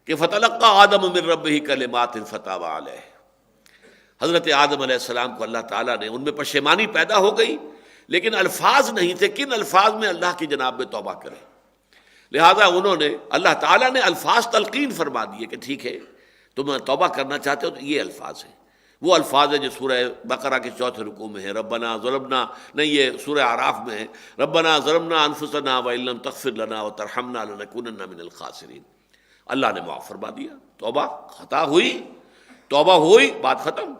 کہ فَتَلَقَّىٰ آدَمُ مِن رَبِّهِ كَلِمَاتٍ فَتَابَ عَلَيْهِ، حضرت آدم علیہ السلام کو اللہ تعالیٰ نے، ان میں پشیمانی پیدا ہو گئی لیکن الفاظ نہیں تھے، کن الفاظ میں اللہ کی جناب میں توبہ کریں، لہذا انہوں نے، اللہ تعالیٰ نے الفاظ تلقین فرما دیے کہ ٹھیک ہے تم توبہ کرنا چاہتے ہو تو یہ الفاظ ہیں، وہ الفاظ ہیں جو سورہ بقرہ کے 4 رکوع میں ہے، ربنا ظلمنا، نہیں یہ سورہ اعراف میں ہے، ربنا ظلمنا انفسنا وان لم تغفر لنا وترحمنا لنکونن من الخاسرین۔ اللہ نے معاف فرما دیا، توبہ، خطا ہوئی، توبہ ہوئی، بات ختم۔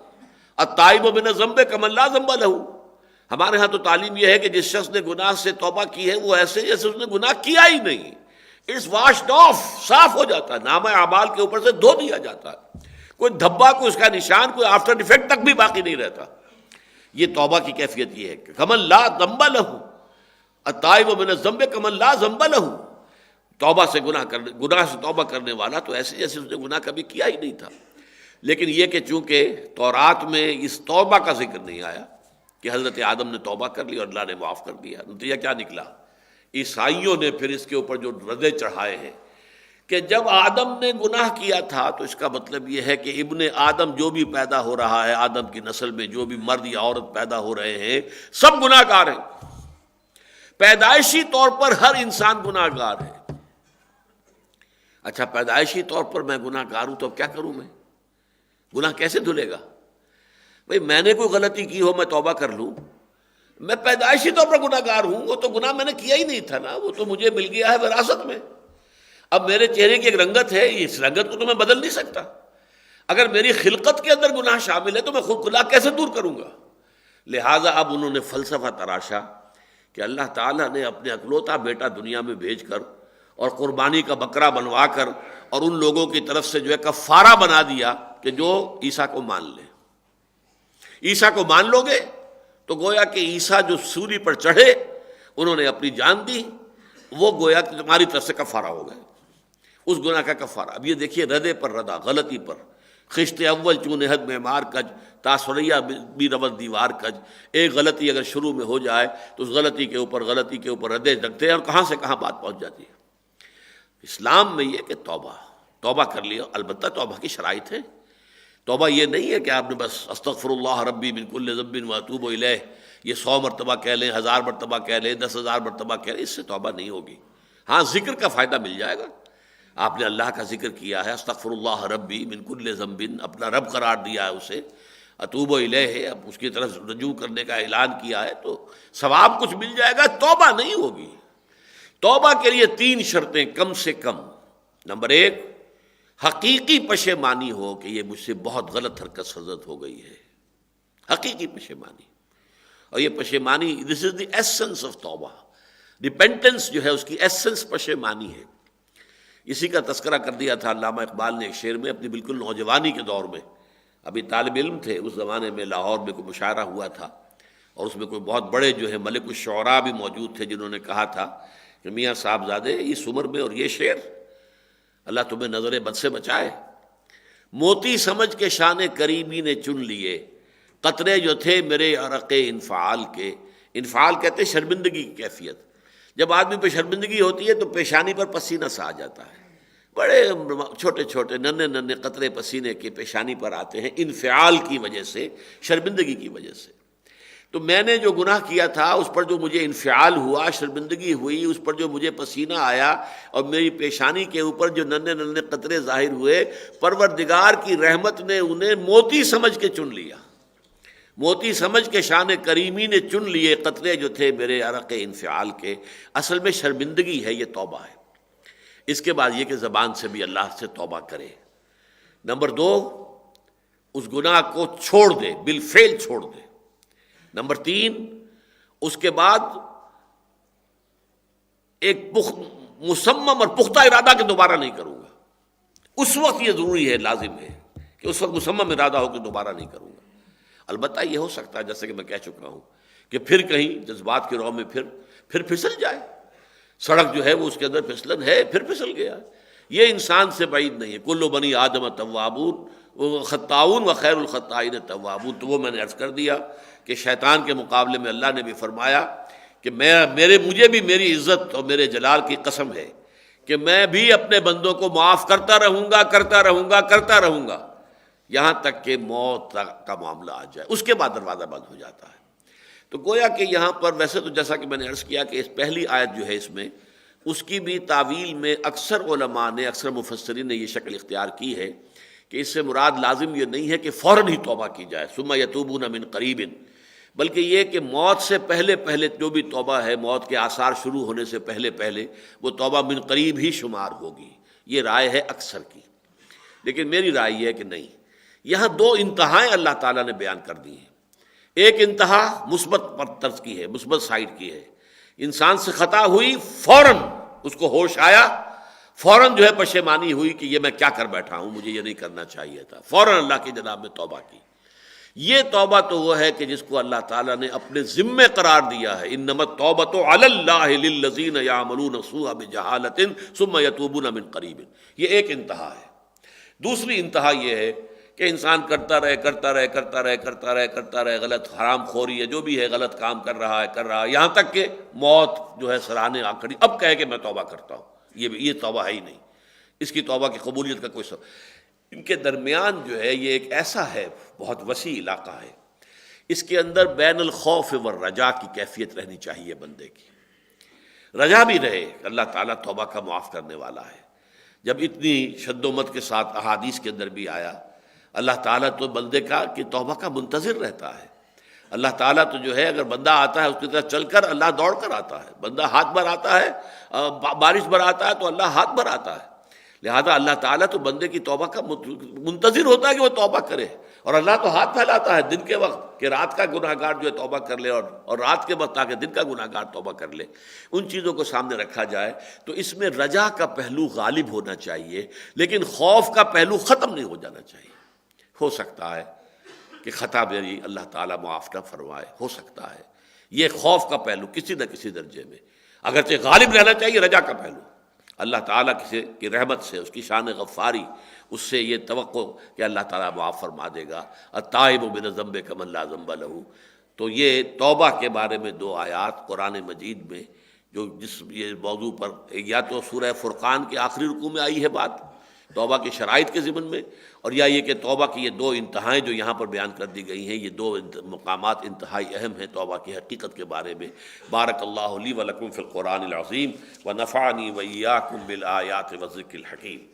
التائب من الذنب کمن لا ذنب لہ، ہمارے ہاں تو تعلیم یہ ہے کہ جس شخص نے گناہ سے توبہ کی ہے وہ ایسے جیسے اس نے گناہ کیا ہی نہیں، اٹس واشڈ آف، صاف ہو جاتا ہے، نامہ اعمال کے اوپر سے دھو دیا جاتا ہے، کوئی دھبا، کوئی اس کا نشان، کوئی آفٹر افیکٹ تک بھی باقی نہیں رہتا۔ یہ توبہ کی کیفیت یہ ہے کہ کمن لا ذنب لہ، التائب من الذنب کمن لا ذنب لہ، توبہ سے گناہ سے توبہ کرنے والا تو ایسے جیسے اس نے گناہ کبھی کیا ہی نہیں تھا۔ لیکن یہ کہ چونکہ تورات میں اس توبہ کا ذکر نہیں آیا کہ حضرت آدم نے توبہ کر لی اور اللہ نے معاف کر دیا، نتیجہ کیا نکلا؟ عیسائیوں نے پھر اس کے اوپر جو ردے چڑھائے ہیں کہ جب آدم نے گناہ کیا تھا تو اس کا مطلب یہ ہے کہ ابن آدم جو بھی پیدا ہو رہا ہے، آدم کی نسل میں جو بھی مرد یا عورت پیدا ہو رہے ہیں سب گناہ گار ہیں، پیدائشی طور پر ہر انسان گناہ گار ہے۔ اچھا پیدائشی طور پر میں گناہ گار ہوں تو اب کیا کروں؟ میں گناہ کیسے دھلے گا؟ بھئی میں نے کوئی غلطی کی ہو میں توبہ کر لوں، میں پیدائشی طور پر گناہ گار ہوں، وہ تو گناہ میں نے کیا ہی نہیں تھا نا، وہ تو مجھے مل گیا ہے وراثت میں۔ اب میرے چہرے کی ایک رنگت ہے، اس رنگت کو تو میں بدل نہیں سکتا، اگر میری خلقت کے اندر گناہ شامل ہے تو میں خود گناہ کیسے دور کروں گا؟ لہٰذا اب انہوں نے فلسفہ تراشا کہ اللہ تعالیٰ نے اپنے اکلوتا بیٹا دنیا میں بھیج کر اور قربانی کا بکرا بنوا کر اور ان لوگوں کی طرف سے جو ہے کفارہ بنا دیا کہ جو عیسیٰ کو مان لے، عیسیٰ کو مان لو گے تو گویا کہ عیسیٰ جو سولی پر چڑھے انہوں نے اپنی جان دی، وہ گویا کہ تمہاری طرف سے کفارہ ہو گئے، اس گناہ کا کفارہ۔ اب یہ دیکھیے ردے پر ردا، غلطی پر خشت اول چون حد معمار کج، تاثریہ بھی ربط دیوار کج. ایک غلطی اگر شروع میں ہو جائے تو اس غلطی کے اوپر ردے رکھتے ہیں اور کہاں سے کہاں بات پہنچ جاتی ہے. اسلام میں یہ کہ توبہ کر لیا. البتہ توبہ کی شرائط ہے. توبہ یہ نہیں ہے کہ آپ نے بس استغفر اللہ ربی من کل ذنب واتوب الیہ یہ 100 مرتبہ کہہ لیں، 1000 مرتبہ کہہ لیں، 10,000 مرتبہ کہہ لیں، اس سے توبہ نہیں ہوگی. ہاں ذکر کا فائدہ مل جائے گا. آپ نے اللہ کا ذکر کیا ہے، استغفر اللہ ربی من کل ذنب، اپنا رب قرار دیا ہے اسے، اتوب الیہ اب اس کی طرف رجوع کرنے کا اعلان کیا ہے تو ثواب کچھ مل جائے گا. توبہ نہیں ہوگی. توبہ کے لیے 3 شرطیں کم سے کم. نمبر 1، حقیقی پشیمانی ہو کہ یہ مجھ سے بہت غلط حرکت سرزد ہو گئی ہے. حقیقی پشیمانی. اور یہ پشیمانی دس از دی ایسنس آف توبہ. ریپینٹنس جو ہے اس کی ایسنس پشیمانی ہے. اسی کا تذکرہ کر دیا تھا علامہ اقبال نے ایک شعر میں، اپنی بالکل نوجوانی کے دور میں. ابھی طالب علم تھے اس زمانے میں، لاہور میں کوئی مشاعرہ ہوا تھا اور اس میں کوئی بہت بڑے جو ہے ملک الشعراء بھی موجود تھے جنہوں نے کہا تھا کہ میاں صاحبزادے اس عمر میں اور یہ شعر، اللہ تمہیں نظر بد سے بچائے. موتی سمجھ کے شان کریمی نے چن لیے، قطرے جو تھے میرے عرق انفعال کے. انفعال کہتے ہیں شرمندگی کی کیفیت. جب آدمی پہ شرمندگی ہوتی ہے تو پیشانی پر پسینہ سا آ جاتا ہے. بڑے چھوٹے چھوٹے ننھے قطرے پسینے کے پیشانی پر آتے ہیں انفعال کی وجہ سے، شرمندگی کی وجہ سے. تو میں نے جو گناہ کیا تھا اس پر جو مجھے انفعال ہوا، شرمندگی ہوئی، اس پر جو مجھے پسینہ آیا اور میری پیشانی کے اوپر جو ننھے قطرے ظاہر ہوئے، پروردگار کی رحمت نے انہیں موتی سمجھ کے چن لیا. موتی سمجھ کے شان کریمی نے چن لیے قطرے جو تھے میرے عرق انفعال کے. اصل میں شرمندگی ہے، یہ توبہ ہے. اس کے بعد یہ کہ زبان سے بھی اللہ سے توبہ کرے. نمبر 2، اس گناہ کو چھوڑ دے، بالفعل چھوڑ دے. نمبر 3، اس کے بعد ایک مصمم اور پختہ ارادہ کہ دوبارہ نہیں کروں گا. اس وقت یہ ضروری ہے، لازم ہے کہ اس وقت مصمم ارادہ ہو کہ دوبارہ نہیں کروں گا. البتہ یہ ہو سکتا ہے جیسے کہ میں کہہ چکا ہوں کہ پھر کہیں جذبات کی رو میں پھر پھسل جائے. سڑک جو ہے وہ اس کے اندر پھسلن ہے، پھر پھسل گیا. یہ انسان سے بعید نہیں ہے. کل بنی آدم توابون خطاؤن و خیر الخطائین توابون. تو وہ میں نے عرض کر دیا کہ شیطان کے مقابلے میں اللہ نے بھی فرمایا کہ مجھے بھی میری عزت اور میرے جلال کی قسم ہے کہ میں بھی اپنے بندوں کو معاف کرتا رہوں گا یہاں تک کہ موت کا معاملہ آ جائے. اس کے بعد دروازہ بند ہو جاتا ہے. تو گویا کہ یہاں پر ویسے تو جیسا کہ میں نے عرض کیا کہ اس پہلی آیت جو ہے اس میں، اس کی بھی تعویل میں اکثر علماء نے، اکثر مفسرین نے یہ شکل اختیار کی ہے کہ اس سے مراد لازم یہ نہیں ہے کہ فوراً ہی توبہ کی جائے، ثم یتوبون من قریب، بلکہ یہ کہ موت سے پہلے جو بھی توبہ ہے، موت کے آثار شروع ہونے سے پہلے وہ توبہ من قریب ہی شمار ہوگی. یہ رائے ہے اکثر کی. لیکن میری رائے یہ ہے کہ نہیں. یہاں 2 انتہائیں اللہ تعالیٰ نے بیان کر دی ہیں. ایک انتہا مثبت پر طرز کی ہے، مثبت سائڈ کی ہے. انسان سے خطا ہوئی، فوراً اس کو ہوش آیا، فوراً جو ہے پشیمانی ہوئی کہ یہ میں کیا کر بیٹھا ہوں، مجھے یہ نہیں کرنا چاہیے تھا. فوراً اللہ کی جناب میں توبہ کی. یہ توبہ تو وہ ہے کہ جس کو اللہ تعالیٰ نے اپنے ذمے قرار دیا ہے. انما التوبۃ علی اللہ للذین یعملون السوء بجہالۃ ثم یتوبون من قریب. یہ ایک انتہا ہے. دوسری انتہا یہ ہے کہ انسان کرتا رہے، غلط حرام خوری ہے، جو بھی ہے غلط کام کر رہا ہے، یہاں تک کہ موت جو ہے سرانے آ کھڑی، اب کہے کہ میں توبہ کرتا ہوں. یہ توبہ ہے ہی نہیں. اس کی توبہ کی قبولیت کا کوئی سبب. ان کے درمیان جو ہے یہ ایک ایسا ہے، بہت وسیع علاقہ ہے. اس کے اندر بین الخوف والرجا کی کیفیت رہنی چاہیے بندے کی. رجا بھی رہے اللہ تعالیٰ توبہ کا معاف کرنے والا ہے. جب اتنی شد و مت کے ساتھ احادیث کے اندر بھی آیا، اللہ تعالیٰ تو بندے کا کہ توبہ کا منتظر رہتا ہے. اللہ تعالیٰ تو جو ہے اگر بندہ آتا ہے اس کی طرف چل کر، اللہ دوڑ کر آتا ہے. بندہ ہاتھ بھر آتا ہے، بارش بھر آتا ہے تو اللہ ہاتھ بھر آتا ہے. لہذا اللہ تعالیٰ تو بندے کی توبہ کا منتظر ہوتا ہے کہ وہ توبہ کرے. اور اللہ تو ہاتھ پھیلاتا ہے دن کے وقت کہ رات کا گناہ گار جو ہے توبہ کر لے، اور رات کے وقت تاکہ دن کا گناہ گار توبہ کر لے. ان چیزوں کو سامنے رکھا جائے تو اس میں رجا کا پہلو غالب ہونا چاہیے، لیکن خوف کا پہلو ختم نہیں ہو جانا چاہیے. ہو سکتا ہے کہ خطا میری اللہ تعالیٰ معاف نہ فرمائے، ہو سکتا ہے. یہ خوف کا پہلو کسی نہ کسی درجے میں اگرچہ غالب رہنا چاہیے، رجا کا پہلو. اللہ تعالیٰ کی رحمت سے، اس کی شان غفاری، اس سے یہ توقع کہ اللہ تعالیٰ معاف فرما دے گا۔ التائب من الذنب کمن لا ذنب لہ۔ تو یہ توبہ کے بارے میں دو آیات قرآن مجید میں جو جس یہ موضوع پر، یا تو سورہ فرقان کے آخری رکوع میں آئی ہے بات توبہ کے شرائط کے ضمن میں، اور یا یہ کہ توبہ کی یہ دو انتہائیں جو یہاں پر بیان کر دی گئی ہیں، یہ دو مقامات انتہائی اہم ہیں توبہ کی حقیقت کے بارے میں۔ بارک اللہ لی و لکم فی القرآن العظیم و نفعنی و ایاکم بالآیات و ذکر الحکیم۔